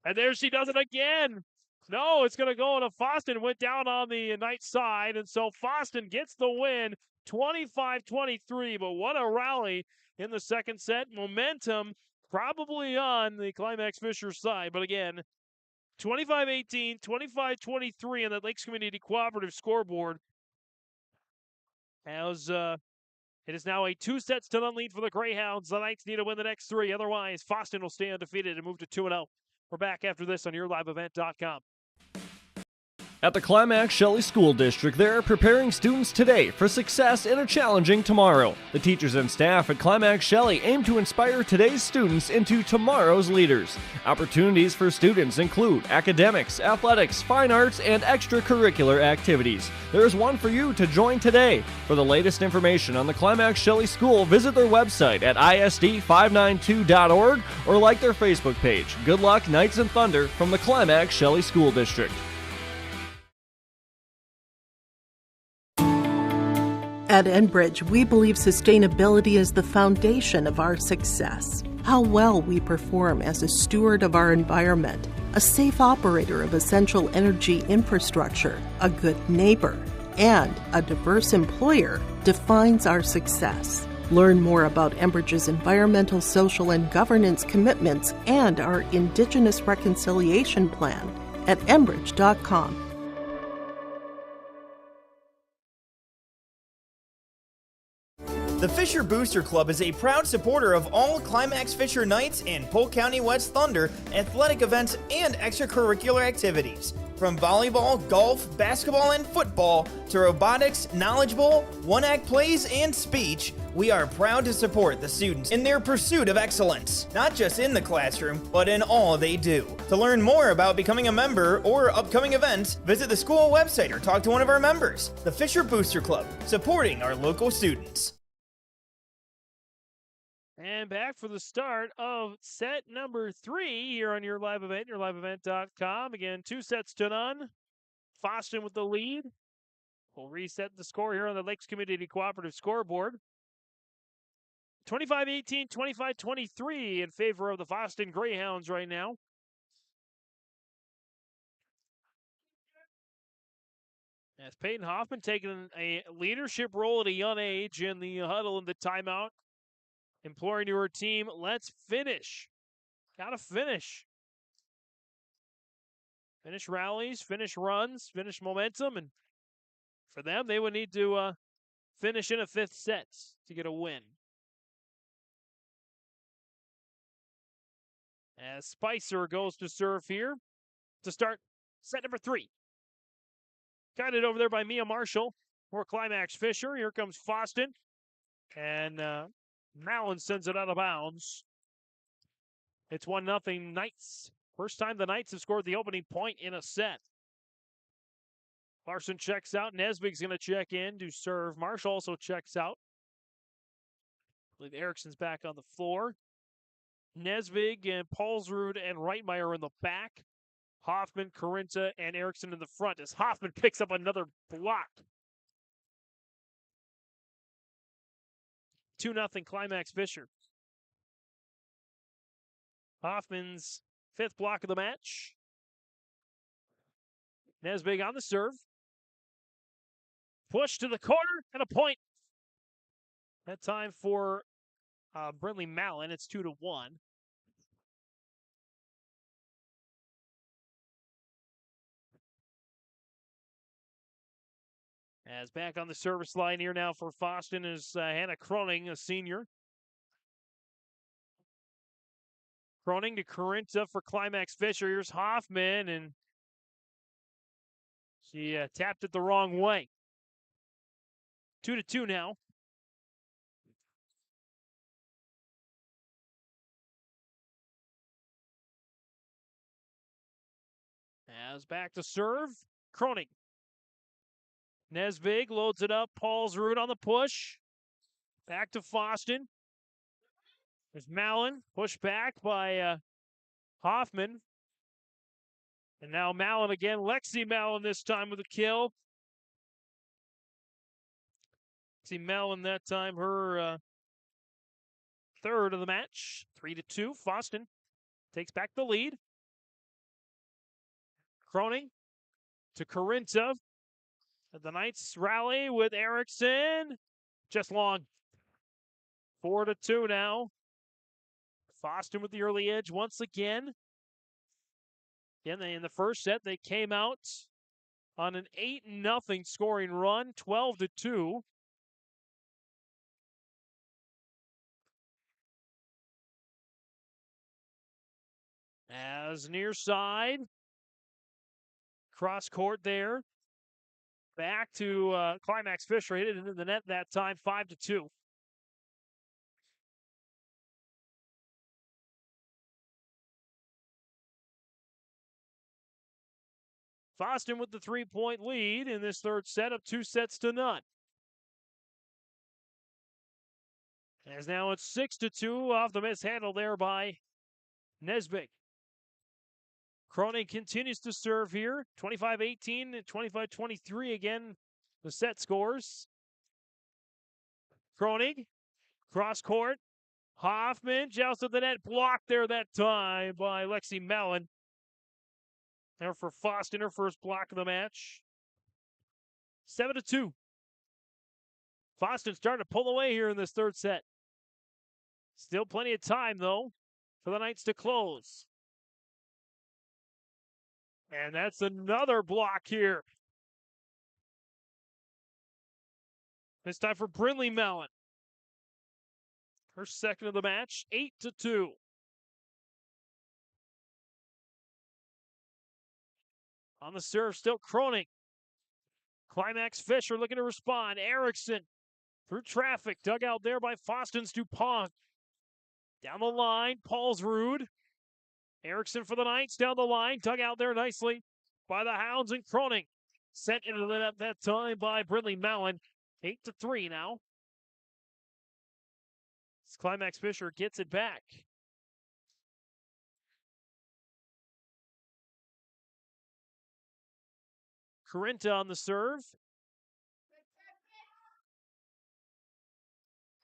And there she does it again. No, it's going to go into Fosston. Went down on the Knights side, and so Fosston gets the win, 25-23. But what a rally in the second set. Momentum probably on the Climax-Fisher side. But again, 25-18, 25-23 on the Lakes Community Cooperative scoreboard. As it is now a 2-0 lead for the Greyhounds. The Knights need to win the next 3. Otherwise, Fosston will stay undefeated and move to 2-0. We're back after this on YourLiveEvent.com. At the Climax-Shelley School District, they are preparing students today for success in a challenging tomorrow. The teachers and staff at Climax-Shelley aim to inspire today's students into tomorrow's leaders. Opportunities for students include academics, athletics, fine arts, and extracurricular activities. There is one for you to join today. For the latest information on the Climax-Shelley School, visit their website at isd592.org or like their Facebook page. Good luck, Knights and Thunder, from the Climax-Shelley School District. At Enbridge, we believe sustainability is the foundation of our success. How well we perform as a steward of our environment, a safe operator of essential energy infrastructure, a good neighbor, and a diverse employer defines our success. Learn more about Enbridge's environmental, social, and governance commitments and our Indigenous Reconciliation Plan at Enbridge.com. The Fisher Booster Club is a proud supporter of all Climax-Fisher Knights and Polk County West Thunder athletic events and extracurricular activities. From volleyball, golf, basketball, and football to robotics, knowledge bowl, one-act plays, and speech, we are proud to support the students in their pursuit of excellence, not just in the classroom, but in all they do. To learn more about becoming a member or upcoming events, visit the school website or talk to one of our members. The Fisher Booster Club, supporting our local students. And back for the start of set number 3 here on your live event, yourliveevent.com. Again, 2-0. Fosston with the lead. We'll reset the score here on the Lakes Community Cooperative scoreboard. 25-18, 25-23 in favor of the Fosston Greyhounds right now. As Peyton Hoffman taking a leadership role at a young age in the huddle and the timeout, imploring to her team, let's finish. Gotta finish. Finish rallies, finish runs, finish momentum, and for them, they would need to finish in a 5th set to get a win. As Spicer goes to serve here to start set number 3. Got it over there by Mia Marshall for Climax-Fisher. Here comes Fosston. And Mallon sends it out of bounds. It's 1-0 Knights. First time the Knights have scored the opening point in a set. Larson checks out. Nesbig's going to check in to serve. Marshall also checks out. I believe Erickson's back on the floor. Nesbig and Paulsrud and Reitmeyer in the back. Hoffman, Carinta, and Erickson in the front as Hoffman picks up another block. 2-0 Climax-Fisher. Hoffman's 5th block of the match. Nesbig on the serve. Push to the corner and a point. That time for Brindley Mallon. It's 2-1. As back on the service line here now for Fosston is Hannah Croning, a senior. Croning to Carinta for Climax-Fisher. Here's Hoffman, and she tapped it the wrong way. 2-2 now. As back to serve, Croning. Nesbig loads it up. Paulsrud on the push. Back to Fosston. There's Mallon. Pushed back by Hoffman. And now Mallon again. Lexi Mallon this time with a kill. Lexi Mallon that time, her 3rd of the match. 3-2. Fosston takes back the lead. Croning to Carinta. The Knights rally with Erickson. Just long. 4-2 now. Fosston with the early edge once again. In the first set, they came out on an 8-0 scoring run, 12-2. As near side. Cross court there. Back to Climax-Fisher. Hit it into the net that time, 5-2. Fosston with the 3-point lead in this 3rd set of 2-0. As now it's 6-2 off the mishandle there by Nesbig. Croning continues to serve here. 25-18 and 25-23 again. The set scores. Croning, cross court. Hoffman, joust of the net, blocked there that time by Lexi Mallon. There for Fosston, her first block of the match. 7-2. Fosston starting to pull away here in this 3rd set. Still plenty of time, though, for the Knights to close. And that's another block here. This time for Brindley Mallon. Her second of the match, 8-2. On the serve, still Cronin. Climax-Fisher looking to respond. Erickson through traffic, dug out there by Fosston's DuPont. Down the line, Paulsrud. Erickson for the Knights down the line, dug out there nicely by the Hounds and Cronin. Sent into the net that time by Brindley Mallon. 8-3 now. As Climax-Fisher gets it back. Corinta on the serve.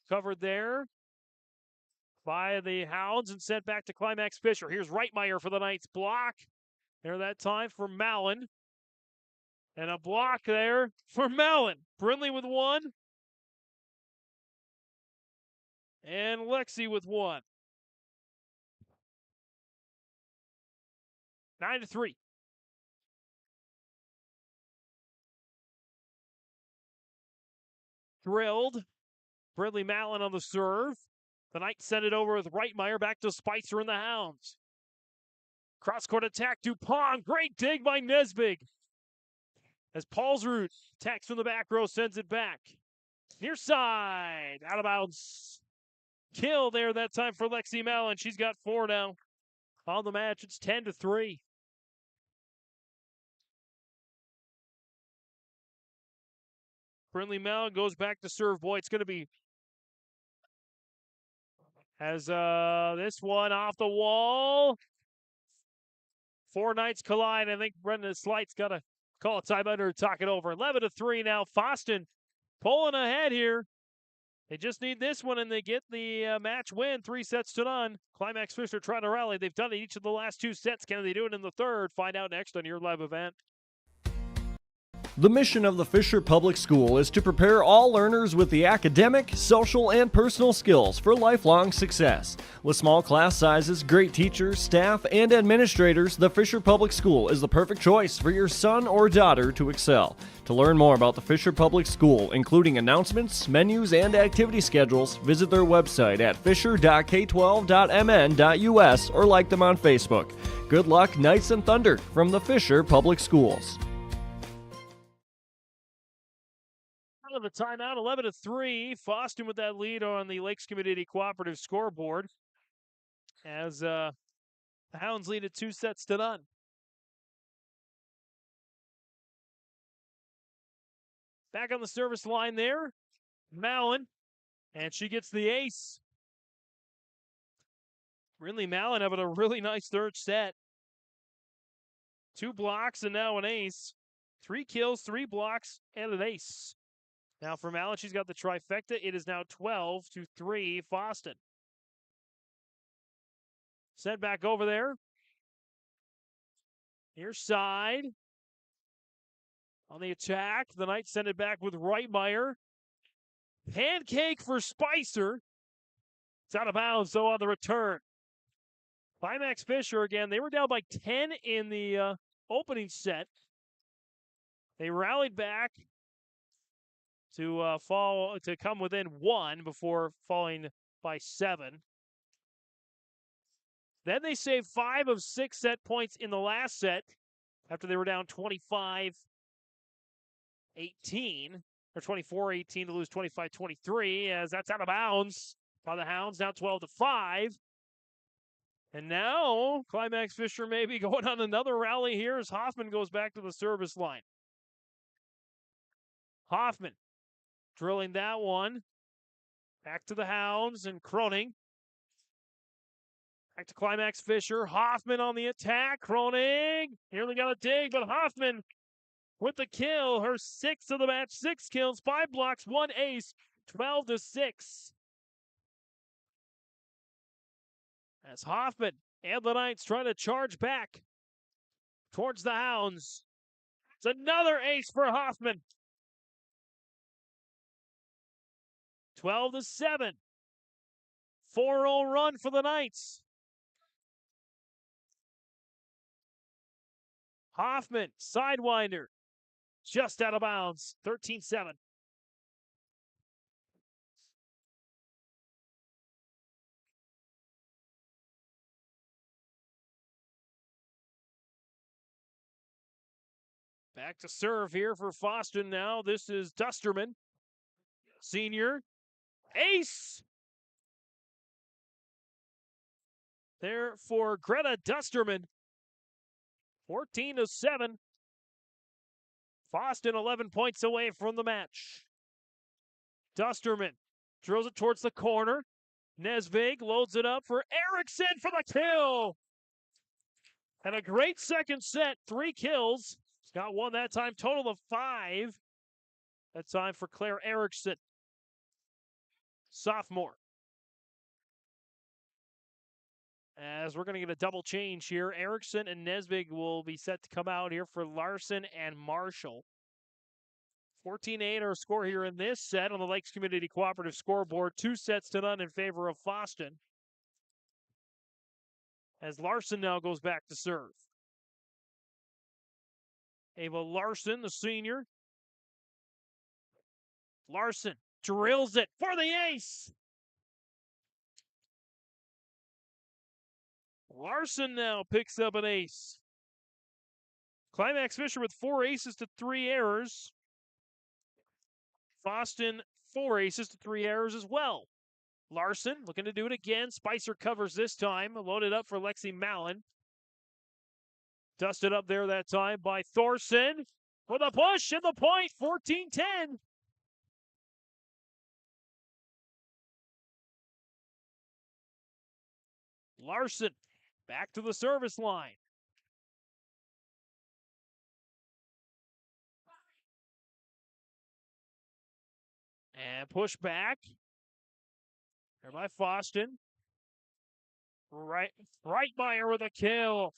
Covered there by the Hounds and sent back to Climax-Fisher. Here's Reitmeyer for the Knights block. There that time for Mallon. And a block there for Mallon. Brindley with one. And Lexi with one. 9-3. Drilled. Brindley Mallon on the serve. The Knights send it over with Reitmeyer back to Spicer and the Hounds. Cross-court attack, DuPont. Great dig by Nesbig. As Paulsrud attacks from the back row, sends it back. Near side. Out of bounds. Kill there that time for Lexi Mallon. She's got 4 now on the match. It's 10-3. Brindley Mallon goes back to serve. Boy, it's going to be has this one off the wall. 4 Knights collide. I think Brendan Slight's got to call a timeout or talk it over. 11-3 now. Fosston pulling ahead here. They just need this one, and they get the match win, 3-0. Climax-Fisher trying to rally. They've done it each of the last 2 sets. Can they do it in the third? Find out next on your live event. The mission of the Fisher Public School is to prepare all learners with the academic, social, and personal skills for lifelong success. With small class sizes, great teachers, staff, and administrators, the Fisher Public School is the perfect choice for your son or daughter to excel. To learn more about the Fisher Public School, including announcements, menus, and activity schedules, visit their website at fisher.k12.mn.us or like them on Facebook. Good luck, Knights and Thunder, from the Fisher Public Schools. Out of the timeout, 11-3. Fosston with that lead on the Lakes Community Cooperative scoreboard as the Hounds lead at 2-0. Back on the service line there, Mallon, and she gets the ace. Brindley Mallon having a really nice third set. 2 blocks and now an ace. 3 kills, 3 blocks, and an ace. Now for Mallon, she's got the trifecta. It is now 12-3 Fosston. Sent back over there. Near side. On the attack, the Knights send it back with Reitmeyer. Pancake for Spicer. It's out of bounds, so on the return. Climax-Fisher again. They were down by 10 in the opening set. They rallied back to come within 1 before falling by 7. Then they saved 5 of 6 set points in the last set after they were down 25-18 or 24-18 to lose 25-23 as that's out of bounds by the Hounds, now 12-5. And now Climax-Fisher may be going on another rally here as Hoffman goes back to the service line. Hoffman drilling that one. Back to the Hounds and Cronin. Back to Climax-Fisher. Hoffman on the attack. Cronin nearly got a dig, but Hoffman with the kill. Her 6th of the match. 6 kills, 5 blocks, 1 ace. 12-6. As Hoffman and the Knights trying to charge back towards the Hounds. It's another ace for Hoffman. 12-7. 4-0 run for the Knights. Hoffman, sidewinder, just out of bounds, 13-7. Back to serve here for Fosston now. This is Dusterman, senior. Ace! There for Greta Dusterman. 14-7. Fosston 11 points away from the match. Dusterman drills it towards the corner. Nesvig loads it up for Erickson for the kill. And a great second set, 3 kills. Got one that time, total of 5. That time for Claire Erickson, sophomore. As we're going to get a double change here, Erickson and Nesvig will be set to come out here for Larson and Marshall. 14-8 our score here in this set on the Lakes Community Cooperative scoreboard. 2-0 in favor of Fosston. As Larson now goes back to serve. Ava Larson, the senior. Larson drills it for the ace. Larson now picks up an ace. Climax-Fisher with 4 aces to 3 errors. Fosston 4 aces to 3 errors as well. Larson looking to do it again. Spicer covers this time. Loaded up for Lexi Mallon. Dusted up there that time by Thorson. With a push and the point, 14-10. Larson back to the service line. And push back. There by Fosston. Reitmeyer with a kill.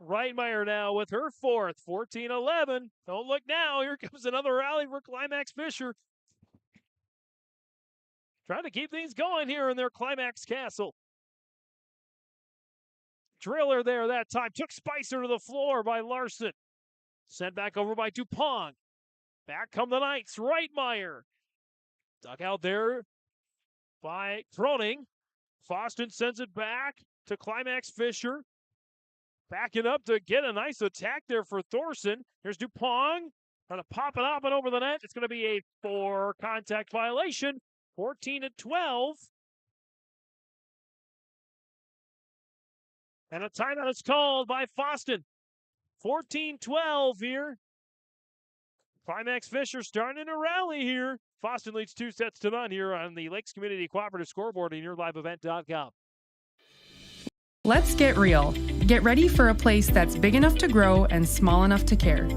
Reitmeyer now with her 4th, 14-11. Don't look now. Here comes another rally for Climax-Fisher. Trying to keep things going here in their Climax Castle. Driller there that time. Took Spicer to the floor by Larson. Sent back over by DuPont. Back come the Knights. Reitmeyer. Dug out there by Croning. Fosston sends it back to Climax-Fisher. Backing up to get a nice attack there for Thorson. Here's DuPont. Trying to pop it up and over the net. It's going to be a 4 contact violation. 14-12. And a timeout is called by Fosston. 14-12 here. Climax-Fisher starting to rally here. Fosston leads 2-0 here on the Lakes Community Cooperative scoreboard and yourliveevent.com. Let's get real. Get ready for a place that's big enough to grow and small enough to care.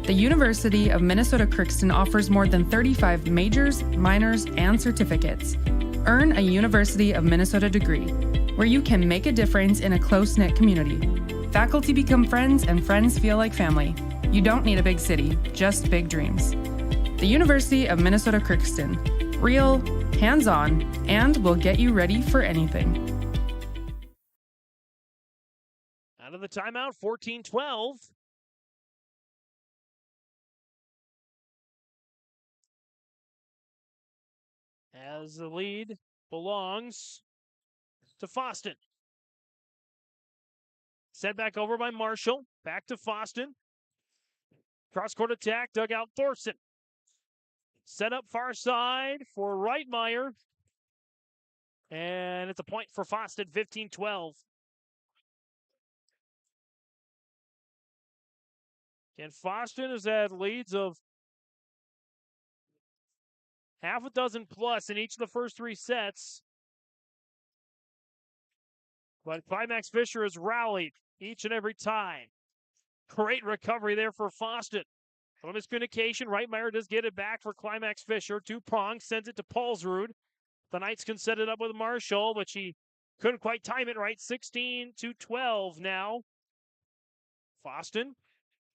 The University of Minnesota Crookston offers more than 35 majors, minors, and certificates. Earn a University of Minnesota degree, where you can make a difference in a close-knit community. Faculty become friends and friends feel like family. You don't need a big city, just big dreams. The University of Minnesota Crookston. Real, hands-on, and will get you ready for anything. Out of the timeout, 14-12. As the lead belongs to Fosston. Sent back over by Marshall. Back to Fosston. Cross-court attack, dug out Thorson. Set up far side for Reitmeyer. And it's a point for Fosston, 15-12. And Fosston has had leads of half a dozen plus in each of the first 3 sets. But Climax-Fisher has rallied each and every time. Great recovery there for Fosston. A little miscommunication. Reitmeyer does get it back for Climax-Fisher. Dupont sends it to Paulsrud. The Knights can set it up with Marshall, but she couldn't quite time it right. 16-12 now. Fosston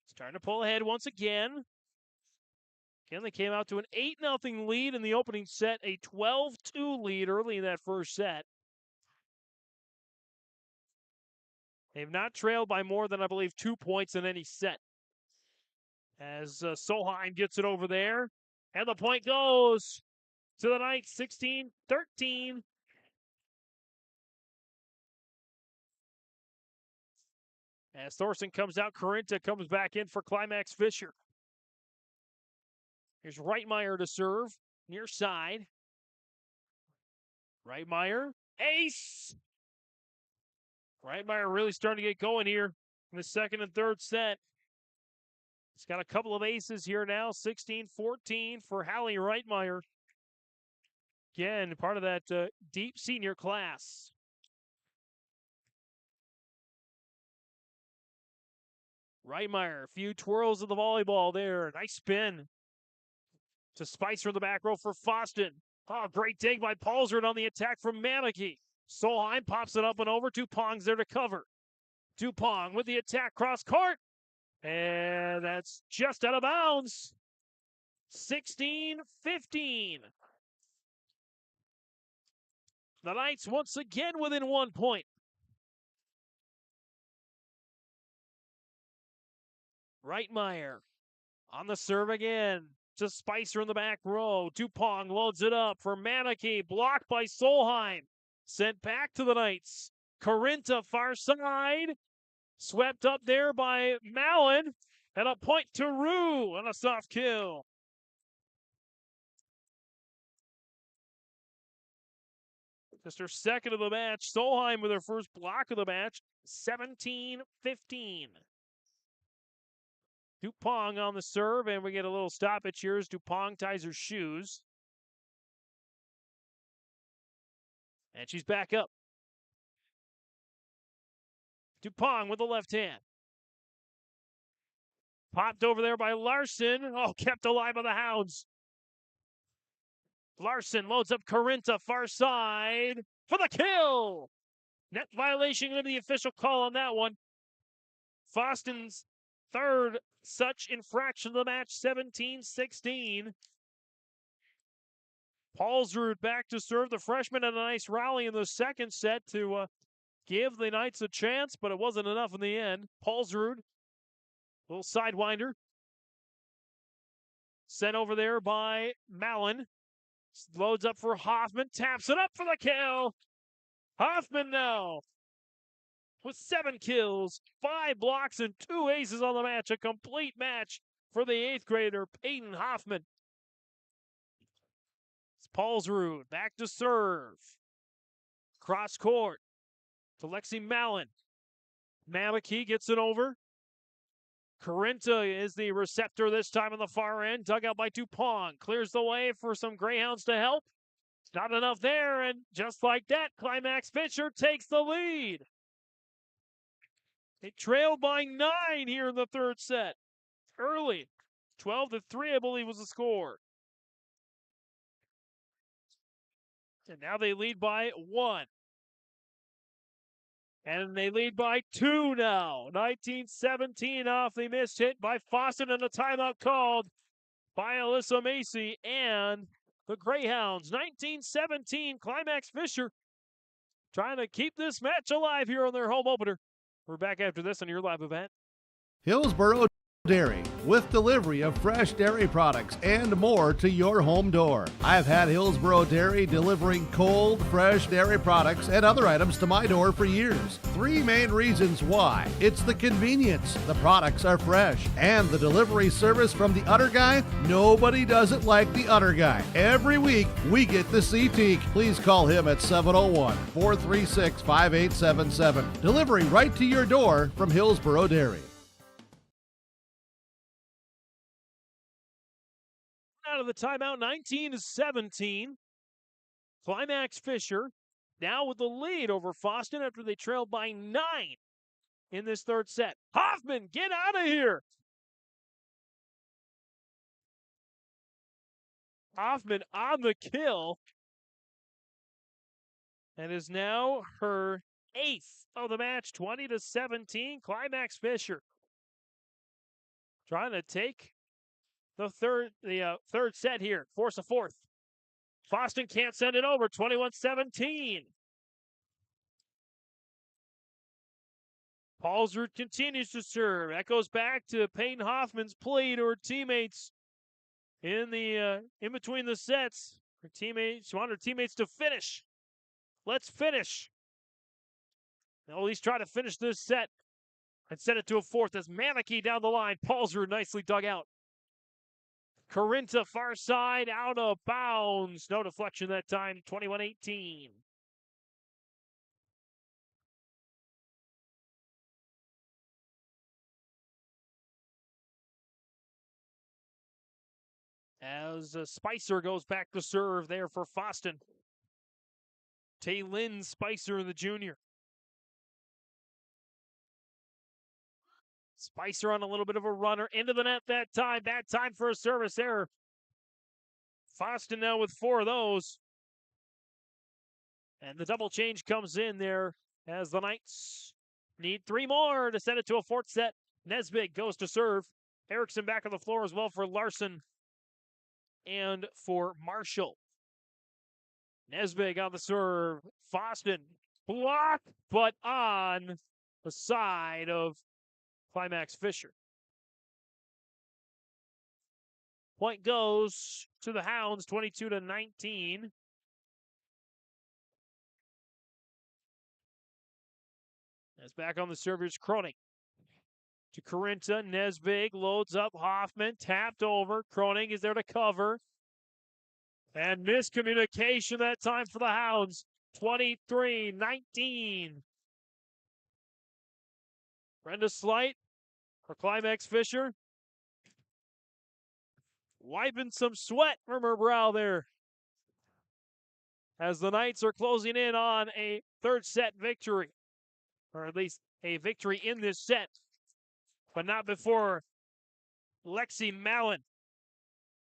starting to pull ahead once again. Again, they came out to an 8-0 lead in the opening set, a 12-2 lead early in that first set. They've not trailed by more than, I believe, 2 points in any set. As Solheim gets it over there. And the point goes to the Knights, 16-13. As Thorson comes out, Corinta comes back in for Climax-Fisher. Here's Reitmeyer to serve, near side. Reitmeyer, ace! Reitmeyer really starting to get going here in the second and third set. He's got a couple of aces here now, 16-14 for Hallie Reitmeyer. Again, part of that deep senior class. Reitmeyer, a few twirls of the volleyball there. Nice spin to Spicer in the back row for Fosston. Oh, great dig by Paulsrud on the attack from Maneke. Solheim pops it up and over. Dupong's there to cover. Dupong with the attack cross court. And that's just out of bounds. 16-15. The Knights once again within 1 point. Reitmeyer on the serve again to Spicer in the back row. Dupong loads it up for Maneke. Blocked by Solheim. Sent back to the Knights. Corinta far side. Swept up there by Mallon. And a point to Rue on a soft kill. Just her second of the match. Solheim with her first block of the match. 17-15. Dupong on the serve, and we get a little stoppage here as Dupong ties her shoes. And she's back up. Dupong with the left hand. Popped over there by Larson. Oh, kept alive by the Hounds. Larson loads up Corinta, far side, for the kill! Net violation going to be the official call on that one. Fosston's third such infraction of the match, 17-16. Paulsrud back to serve. The freshman had a nice rally in the second set to give the Knights a chance, but it wasn't enough in the end. Paulsrud, little sidewinder. Sent over there by Mallon. Loads up for Hoffman, taps it up for the kill. Hoffman now with 7 kills, 5 blocks, and 2 aces on the match. A complete match for the 8th grader, Peyton Hoffman. It's Paulsrud back to serve. Cross court to Lexi Mallon. Maneke gets it over. Corinta is the receptor this time on the far end. Dug out by Dupong. Clears the way for some Greyhounds to help. Not enough there, and just like that, Climax-Fisher takes the lead. They trailed by 9 here in the third set. Early. 12-3, I believe, was the score. And now they lead by 1. And they lead by 2 now. 19-17 off the missed hit by Fosston, and a timeout called by Alyssa Macy and the Greyhounds. 19-17, Climax-Fisher trying to keep this match alive here on their home opener. We're back after this on your live event. Hillsboro Dairy, with delivery of fresh dairy products and more to your home door. I've had Hillsboro Dairy delivering cold, fresh dairy products and other items to my door for years. 3 main reasons why. It's the convenience, the products are fresh, and the delivery service from the Udder Guy. Nobody does it like the Udder Guy. Every week, we get to see Teak. Please call him at 701-436-5877. Delivery right to your door from Hillsboro Dairy. Out of the timeout, 19-17. Climax-Fisher now with the lead over Fosston after they trailed by 9 in this third set. Hoffman, get out of here! Hoffman on the kill, and is now her 8th of the match, 20-17. Climax-Fisher trying to take the third set here, force a fourth. Fosston can't send it over, 21-17. Paulsrud continues to serve. That goes back to Peyton Hoffman's play to her teammates in between the sets. She wanted her teammates to finish. Let's finish. At least try to finish this set. and send it to a fourth as Manicky down the line. Palzer nicely dug out. Corinta far side, out of bounds. No deflection that time, 21-18. As Spicer goes back to serve there for Fosston. Taylin Spicer, the junior. Spicer on a little bit of a runner into the net that time. Bad time for a service error. Fosston now with 4 of those. And the double change comes in there as the Knights need 3 more to send it to a fourth set. Nesbig goes to serve. Erickson back on the floor as well for Larson and for Marshall. Nesbig on the serve. Fosston blocked, but on the side of Climax-Fisher. Point goes to the Hounds, 22-19. That's back on the servers, Croning. To Corinta, Nesbig loads up Hoffman, tapped over. Croning is there to cover. And miscommunication that time for the Hounds, 23-19. Brenda Slight for Climax-Fisher. Wiping some sweat from her brow there. As the Knights are closing in on a third set victory. Or at least a victory in this set. But not before Lexi Mallon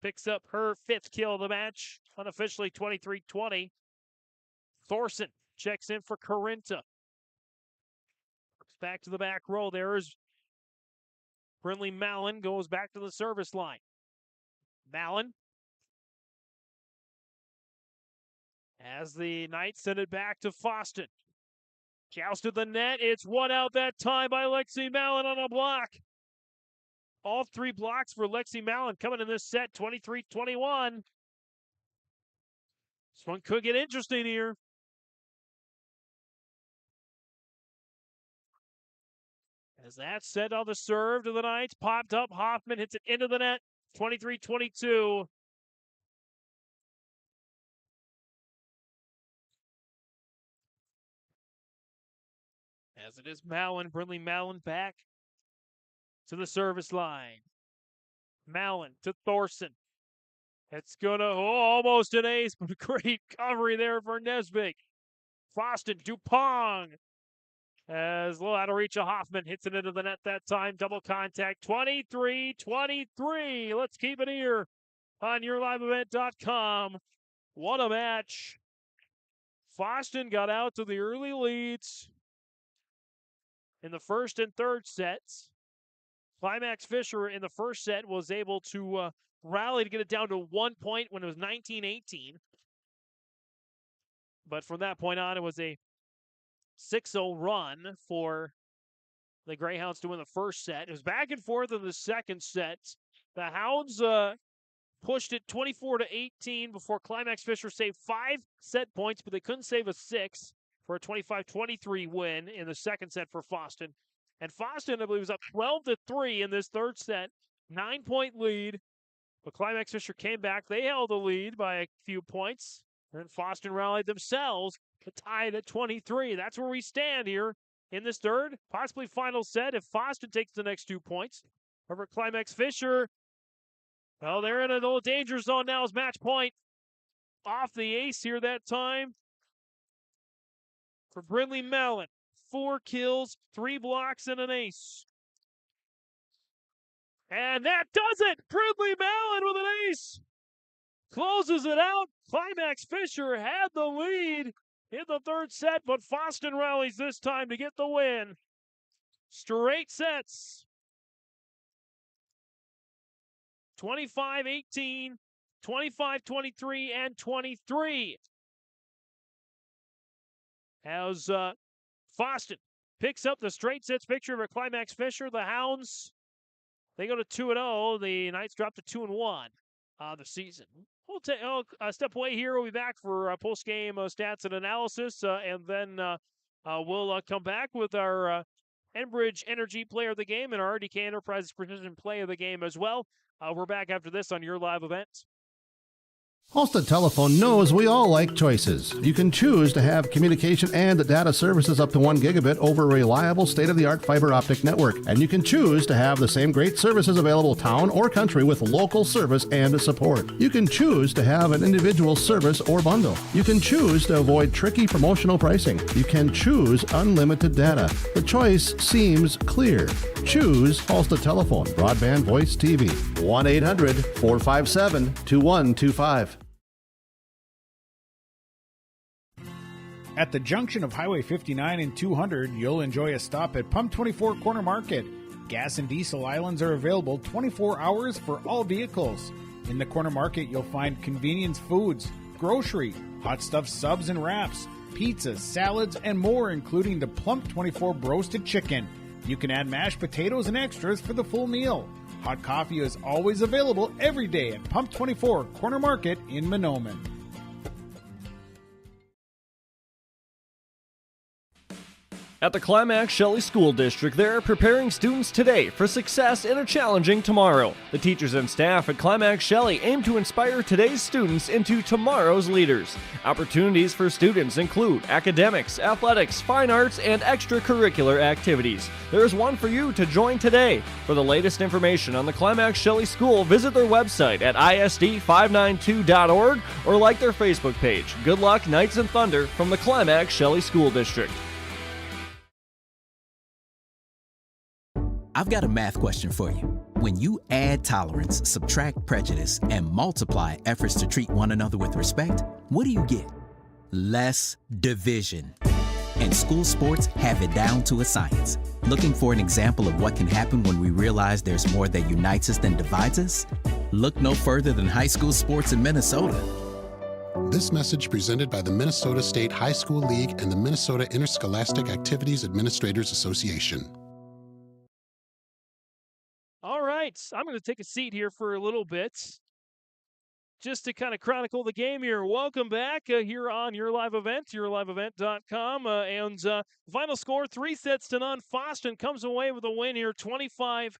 picks up her 5th kill of the match. Unofficially 23-20. Thorson checks in for Corinta. Back to the back row. There's Brinley Mallon goes back to the service line. Mallon. As the Knights send it back to Fosston. Jousted the net. It's one out that time by Lexi Mallon on a block. All 3 blocks for Lexi Mallon coming in this set, 23-21. This one could get interesting here. As that set on the serve to the Knights, popped up. Hoffman hits it into the net, 23-22. As it is Mallon, Brinley Mallon back to the service line. Mallon to Thorson. It's gonna, almost an ace, but a great recovery there for Nesbig. Fosston, Dupong. As low out of reach of Hoffman hits it into the net that time. Double contact, 23-23. Let's keep it here on yourliveevent.com. What a match. Fosston got out to the early leads in the first and third sets. Climax-Fisher in the first set was able to rally to get it down to 1 point when it was 19-18. But from that point on, it was a 6-0 run for the Greyhounds to win the first set. It was back and forth in the second set. The Hounds pushed it 24-18 before Climax-Fisher saved 5 set points, but they couldn't save a 6 for a 25-23 win in the second set for Fosston. And Fosston, I believe, was up 12-3 in this third set. 9-point lead. But Climax-Fisher came back. They held the lead by a few points. And Fosston rallied themselves to tie it at 23. That's where we stand here in this third, possibly final set if Fosston takes the next 2 points. However, Climax-Fisher, well, they're in a little danger zone now as match point. Off the ace here that time for Brinley Mallon. 4 kills, 3 blocks, and an ace. And that does it! Brinley Mallon with an ace! Closes it out. Climax-Fisher had the lead in the third set, but Fosston rallies this time to get the win. Straight sets. 25-18, 25-23, and 23. As Fosston picks up the straight sets picture of Climax-Fisher. The Hounds, they go to 2-0. The Knights drop to 2-1 the season. We'll take a step away here. We'll be back for post-game stats and analysis, and then we'll come back with our Enbridge Energy Player of the Game and our RDK Enterprises Precision Play of the Game as well. We're back after this on your live event. Halstead Telephone knows we all like choices. You can choose to have communication and data services up to 1 gigabit over a reliable state-of-the-art fiber optic network. And you can choose to have the same great services available town or country with local service and support. You can choose to have an individual service or bundle. You can choose to avoid tricky promotional pricing. You can choose unlimited data. The choice seems clear. Choose Halstead Telephone, broadband voice TV. 1-800-457-2125. At the junction of Highway 59 and 200, you'll enjoy a stop at Pump 24 Corner Market. Gas and diesel islands are available 24 hours for all vehicles. In the Corner Market, you'll find convenience foods, grocery, hot stuff subs and wraps, pizzas, salads, and more, including the Plump 24 roasted chicken. You can add mashed potatoes and extras for the full meal. Hot coffee is always available every day at Pump 24 Corner Market in Mahnomen. At the Climax-Shelley School District, they're preparing students today for success in a challenging tomorrow. The teachers and staff at Climax-Shelley aim to inspire today's students into tomorrow's leaders. Opportunities for students include academics, athletics, fine arts, and extracurricular activities. There is one for you to join today. For the latest information on the Climax-Shelley School, visit their website at isd592.org or like their Facebook page. Good luck, Knights and Thunder, from the Climax-Shelley School District. I've got a math question for you. When you add tolerance, subtract prejudice, and multiply efforts to treat one another with respect, what do you get? Less division. And school sports have it down to a science. Looking for an example of what can happen when we realize there's more that unites us than divides us? Look no further than high school sports in Minnesota. This message presented by the Minnesota State High School League and the Minnesota Interscholastic Activities Administrators Association. All right, I'm going to take a seat here for a little bit just to kind of chronicle the game here. Welcome back here on Your Live Event, yourliveevent.com. Final score, 3 sets to none. Fosston comes away with a win here, 25-18,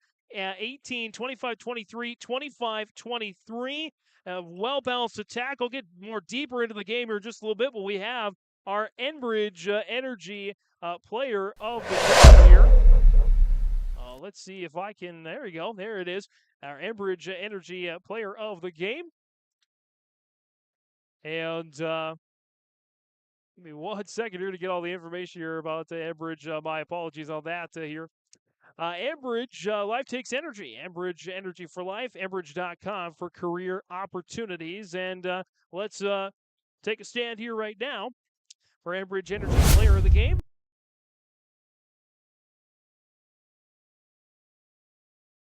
25-23, 25-23. Well-balanced attack. I'll get more deeper into the game here in just a little bit, but we have our Enbridge Energy player of the game here. Let's see if I can, there we go, there it is, our Enbridge Energy player of the game. And give me 1 second here to get all the information here about Enbridge. My apologies on that here. Enbridge, life takes energy. Enbridge Energy for Life, Enbridge.com for career opportunities. And let's take a stand here right now for Enbridge Energy player of the game.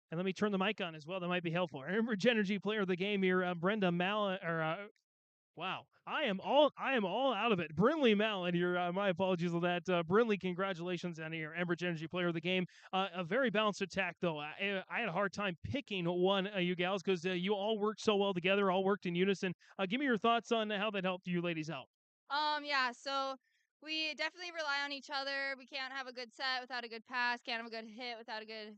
And let me turn the mic on as well. That might be helpful. Enbridge Energy player of the game here, Brenda Mallon. Wow, I am all out of it. Brinley Mallon here. My apologies on that. Brinley, congratulations on your Enbridge Energy player of the game. A very balanced attack, though. I had a hard time picking one, you gals, because you all worked so well together, all worked in unison. Give me your thoughts on how that helped you ladies out. Yeah, so we definitely rely on each other. We can't have a good set without a good pass. Can't have a good hit without a good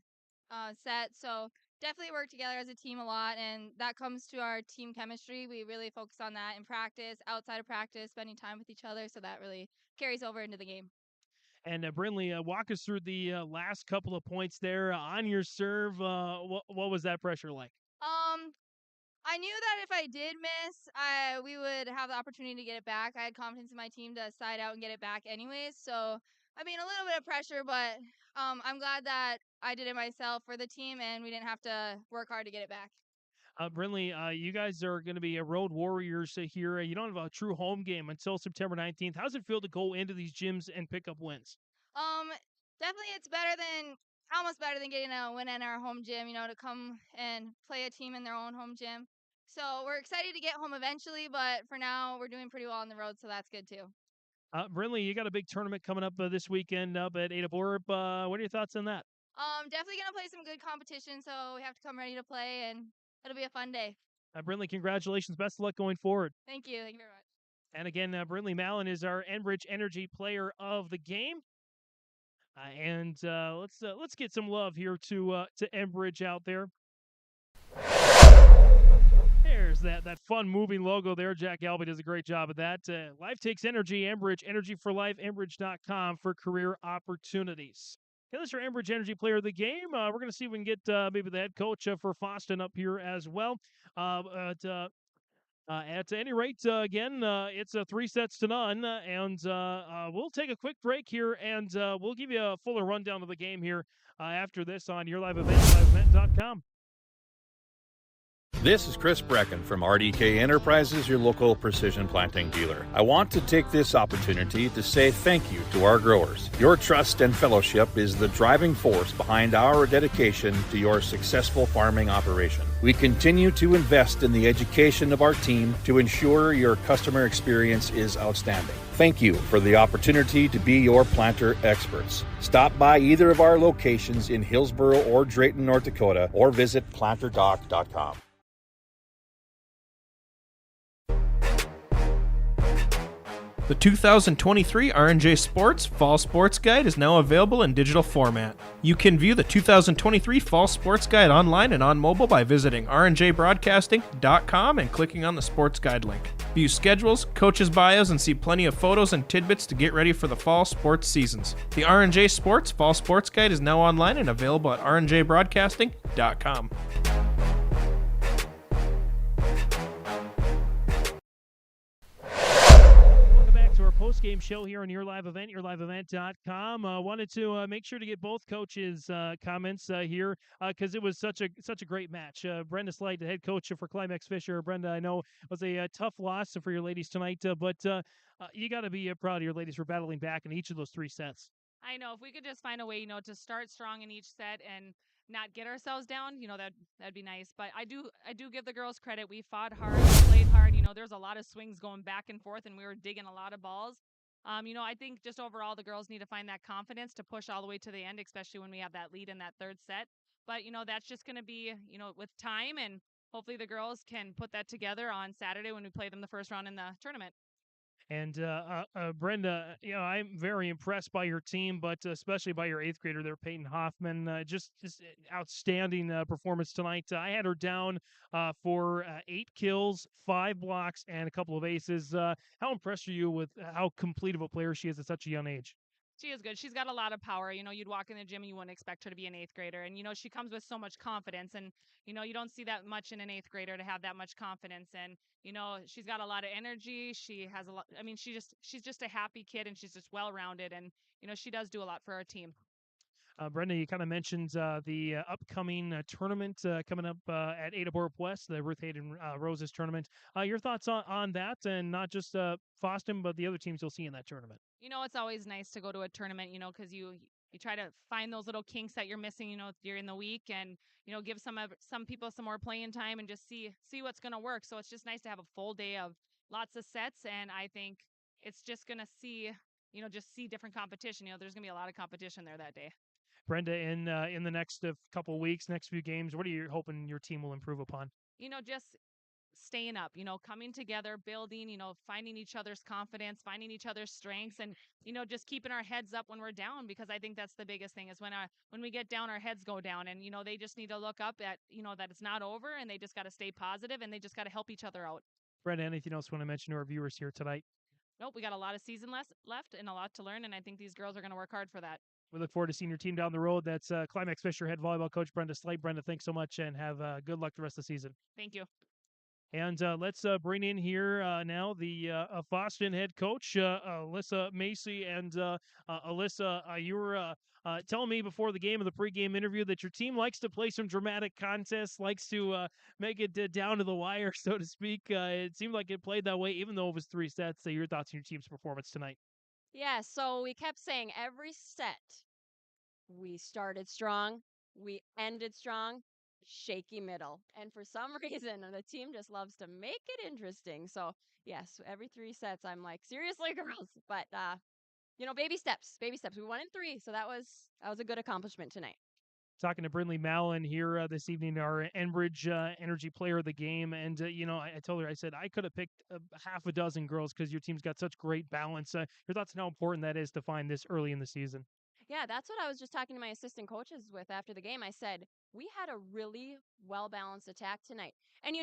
set. So definitely work together as a team a lot, and that comes to our team chemistry. We really focus on that in practice, outside of practice, spending time with each other. So that really carries over into the game. And Brinley, walk us through the last couple of points there on your serve. What was that pressure like? I knew that if I did miss, we would have the opportunity to get it back. I had confidence in my team to side out and get it back anyways. So, I mean, a little bit of pressure, but I'm glad that I did it myself for the team, and we didn't have to work hard to get it back. Brinley, you guys are going to be road warriors here. You don't have a true home game until September 19th. How does it feel to go into these gyms and pick up wins? Definitely it's almost better than getting a win in our home gym, to come and play a team in their own home gym. So we're excited to get home eventually, but for now we're doing pretty well on the road, so that's good too. Brinley, you got a big tournament coming up this weekend up at Ada Borup. What are your thoughts on that? Definitely going to play some good competition, so we have to come ready to play, and it'll be a fun day. Brinley, congratulations. Best of luck going forward. Thank you. Thank you very much. And again, Brinley Mallon is our Enbridge Energy player of the game. Let's get some love here to Enbridge out there. There's that fun moving logo there. Jack Albee does a great job of that. Life takes energy. Enbridge, energy for life. Enbridge.com for career opportunities. Okay, that's your Enbridge Energy Player of the Game. We're going to see if we can get maybe the head coach for Fosston up here as well. At any rate, again, it's 3-0, and we'll take a quick break here, and we'll give you a fuller rundown of the game here after this on your live event, liveevent.com. This is Chris Brecken from RDK Enterprises, your local precision planting dealer. I want to take this opportunity to say thank you to our growers. Your trust and fellowship is the driving force behind our dedication to your successful farming operation. We continue to invest in the education of our team to ensure your customer experience is outstanding. Thank you for the opportunity to be your planter experts. Stop by either of our locations in Hillsboro or Drayton, North Dakota, or visit planterdoc.com. The 2023 R&J Sports Fall Sports Guide is now available in digital format. You can view the 2023 Fall Sports Guide online and on mobile by visiting rnjbroadcasting.com and clicking on the Sports Guide link. View schedules, coaches' bios, and see plenty of photos and tidbits to get ready for the fall sports seasons. The R&J Sports Fall Sports Guide is now online and available at rnjbroadcasting.com. Post-game show here on Your Live Event, yourliveevent.com. Wanted to make sure to get both coaches' comments here because it was such a great match. Brenda Slide, the head coach for Climax-Fisher. Brenda, I know it was a tough loss for your ladies tonight, but you got to be proud of your ladies for battling back in each of those 3 sets. I know. If we could just find a way, to start strong in each set and not get ourselves down, that'd be nice. But I do give the girls credit. We fought hard, we played hard. There's a lot of swings going back and forth, and we were digging a lot of balls. I think just overall the girls need to find that confidence to push all the way to the end, especially when we have that lead in that 3rd set. But, that's just going to be, with time, and hopefully the girls can put that together on Saturday when we play them the first round in the tournament. And Brenda, I'm very impressed by your team, but especially by your 8th grader there, Peyton Hoffman. Just outstanding performance tonight. I had her down for 8 kills, 5 blocks, and a couple of aces. How impressed are you with how complete of a player she is at such a young age? She is good. She's got a lot of power. You'd walk in the gym and you wouldn't expect her to be an 8th grader. And, she comes with so much confidence. And, you don't see that much in an 8th grader to have that much confidence. And, she's got a lot of energy. She has a lot. I mean, she's just a happy kid, and she's just well-rounded. And, she does do a lot for our team. Brenda, you kind of mentioned the upcoming tournament coming up at Ada Borup West, the Ruth Hayden Roses tournament. Your thoughts on that, and not just Fosston, but the other teams you'll see in that tournament? It's always nice to go to a tournament, because you try to find those little kinks that you're missing, during the week, and give some people some more playing time and just see what's going to work. So it's just nice to have a full day of lots of sets, and I think it's just going to see different competition. There's going to be a lot of competition there that day. Brenda, in the next couple weeks, next few games, what are you hoping your team will improve upon? Just staying up, coming together, building, finding each other's confidence, finding each other's strengths, and, just keeping our heads up when we're down, because I think that's the biggest thing is when we get down, our heads go down, and, they just need to look up at, that it's not over, and they just got to stay positive, and they just got to help each other out. Brenda, anything else you want to mention to our viewers here tonight? Nope, we got a lot of season left and a lot to learn, and I think these girls are going to work hard for that. We look forward to seeing your team down the road. That's Climax-Fisher head volleyball coach Brenda Slate. Brenda, thanks so much, and have good luck the rest of the season. Thank you. And let's bring in here now the Fosston head coach, Alyssa Macy. And Alyssa, you were telling me before the game of the pregame interview that your team likes to play some dramatic contests, likes to make it down to the wire, so to speak. It seemed like it played that way, even though it was 3 sets. Your thoughts on your team's performance tonight? Yeah, so we kept saying every set, we started strong, we ended strong, shaky middle. And for some reason, the team just loves to make it interesting. So, yes, every 3 sets, I'm like, seriously, girls? But, baby steps. We won in 3, so that was a good accomplishment tonight. Talking to Brindley Mallon here this evening, our Enbridge Energy Player of the Game. And, I told her, I said, I could have picked half a dozen girls because your team's got such great balance. Your thoughts on how important that is to find this early in the season? Yeah, that's what I was just talking to my assistant coaches with after the game. I said, we had a really well-balanced attack tonight. And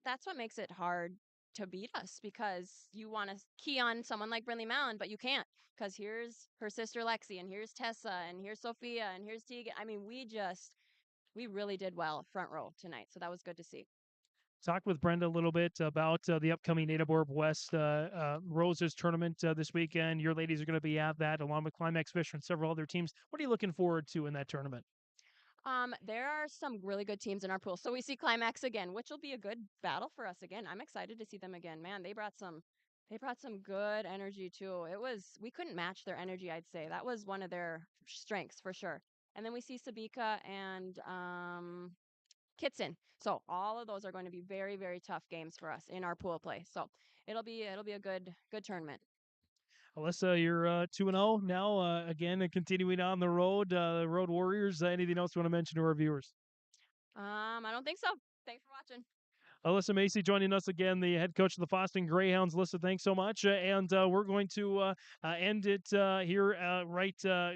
that's what makes it hard to beat us, because you want to key on someone like Brindley Mallon, but you can't, because here's her sister Lexi, and here's Tessa, and here's Sophia, and here's Tegan. I mean, we really did well front row tonight. So that was good to see. Talked with Brenda a little bit about the upcoming Native West Roses tournament this weekend. Your ladies are going to be at that, along with Climax-Fisher and several other teams. What are you looking forward to in that tournament? There are some really good teams in our pool. So we see Climax again, which will be a good battle for us again. I'm excited to see them again. Man, they brought some good energy too. We couldn't match their energy, I'd say. That was one of their strengths for sure. And then we see Sabika and Kitson. So all of those are going to be very, very tough games for us in our pool play. So it'll be a good tournament. Alyssa, you're 2-0 now. Again, continuing on the road, Road Warriors. Anything else you want to mention to our viewers? I don't think so. Thanks for watching. Alyssa Macy joining us again, the head coach of the Fosston Greyhounds. Alyssa, thanks so much. And we're going to end it here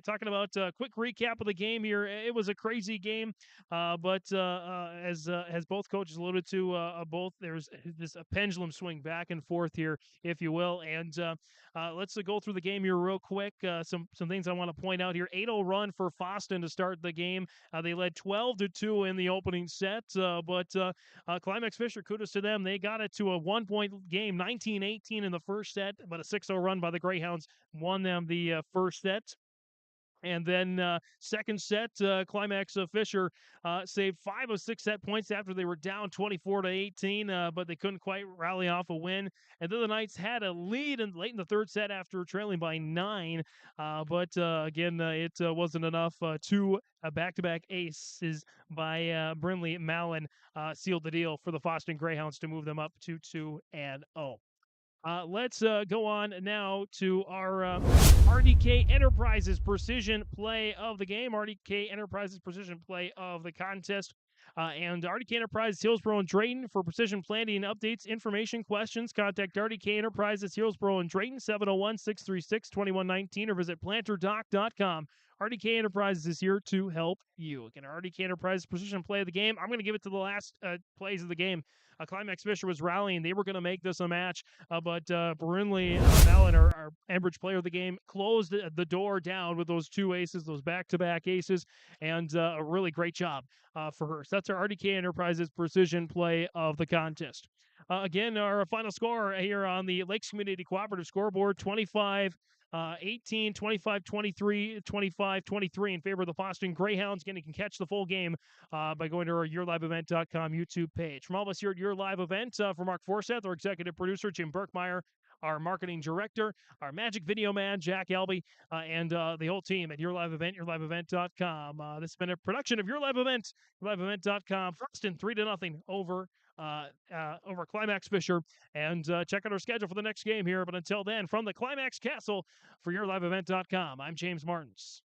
talking about a quick recap of the game here. It was a crazy game, but as both coaches alluded to, there's this pendulum swing back and forth here, if you will. And let's go through the game here real quick. Some things I want to point out here. 8-0 run for Fosston to start the game. They led 12-2 in the opening set, but Climax-Fisher, kudos to them. They got it to a 1-point game, 19-18 in the first set, but a 6-0 run by the Greyhounds won them the first set. And then second set, Climax-Fisher saved 5 of 6 set points after they were down 24-18, but they couldn't quite rally off a win. And then the Knights had a lead late in the third set after trailing by 9, but again, it wasn't enough. 2 back-to-back aces by Brindley Mallon sealed the deal for the Fosston Greyhounds to move them up to 2-0. Let's go on now to our RDK Enterprises Precision Play of the game. RDK Enterprises Precision Play of the contest. And RDK Enterprises, Hillsborough and Drayton for precision planning updates, information, questions. Contact RDK Enterprises, Hillsborough and Drayton, 701-636-2119, or visit planterdoc.com. RDK Enterprises is here to help you. Again, RDK Enterprises Precision Play of the game. I'm going to give it to the last plays of the game. Climax-Fisher was rallying. They were going to make this a match, but Brindley Mallon, our Enbridge player of the game, closed the door down with those 2 aces, those back-to-back aces, and a really great job for her. So that's our RDK Enterprises Precision Play of the contest. Again, our final score here on the Lakes Community Cooperative scoreboard, 25-18, 25-23, 25-23 in favor of the Fosston Greyhounds. Again, you can catch the full game by going to our YourLiveEvent.com YouTube page. From all of us here at Your Live Event, for Mark Forseth, our executive producer, Jim Burkmeyer, our marketing director, our magic video man, Jack Albee, and the whole team at Your Live Event, YourLiveEvent.com. This has been a production of Your Live Event, YourLiveEvent.com. Fosston 3-0 over Climax-Fisher, and check out our schedule for the next game here. But until then, from the Climax Castle for YourLiveEvent.com, I'm James Martins.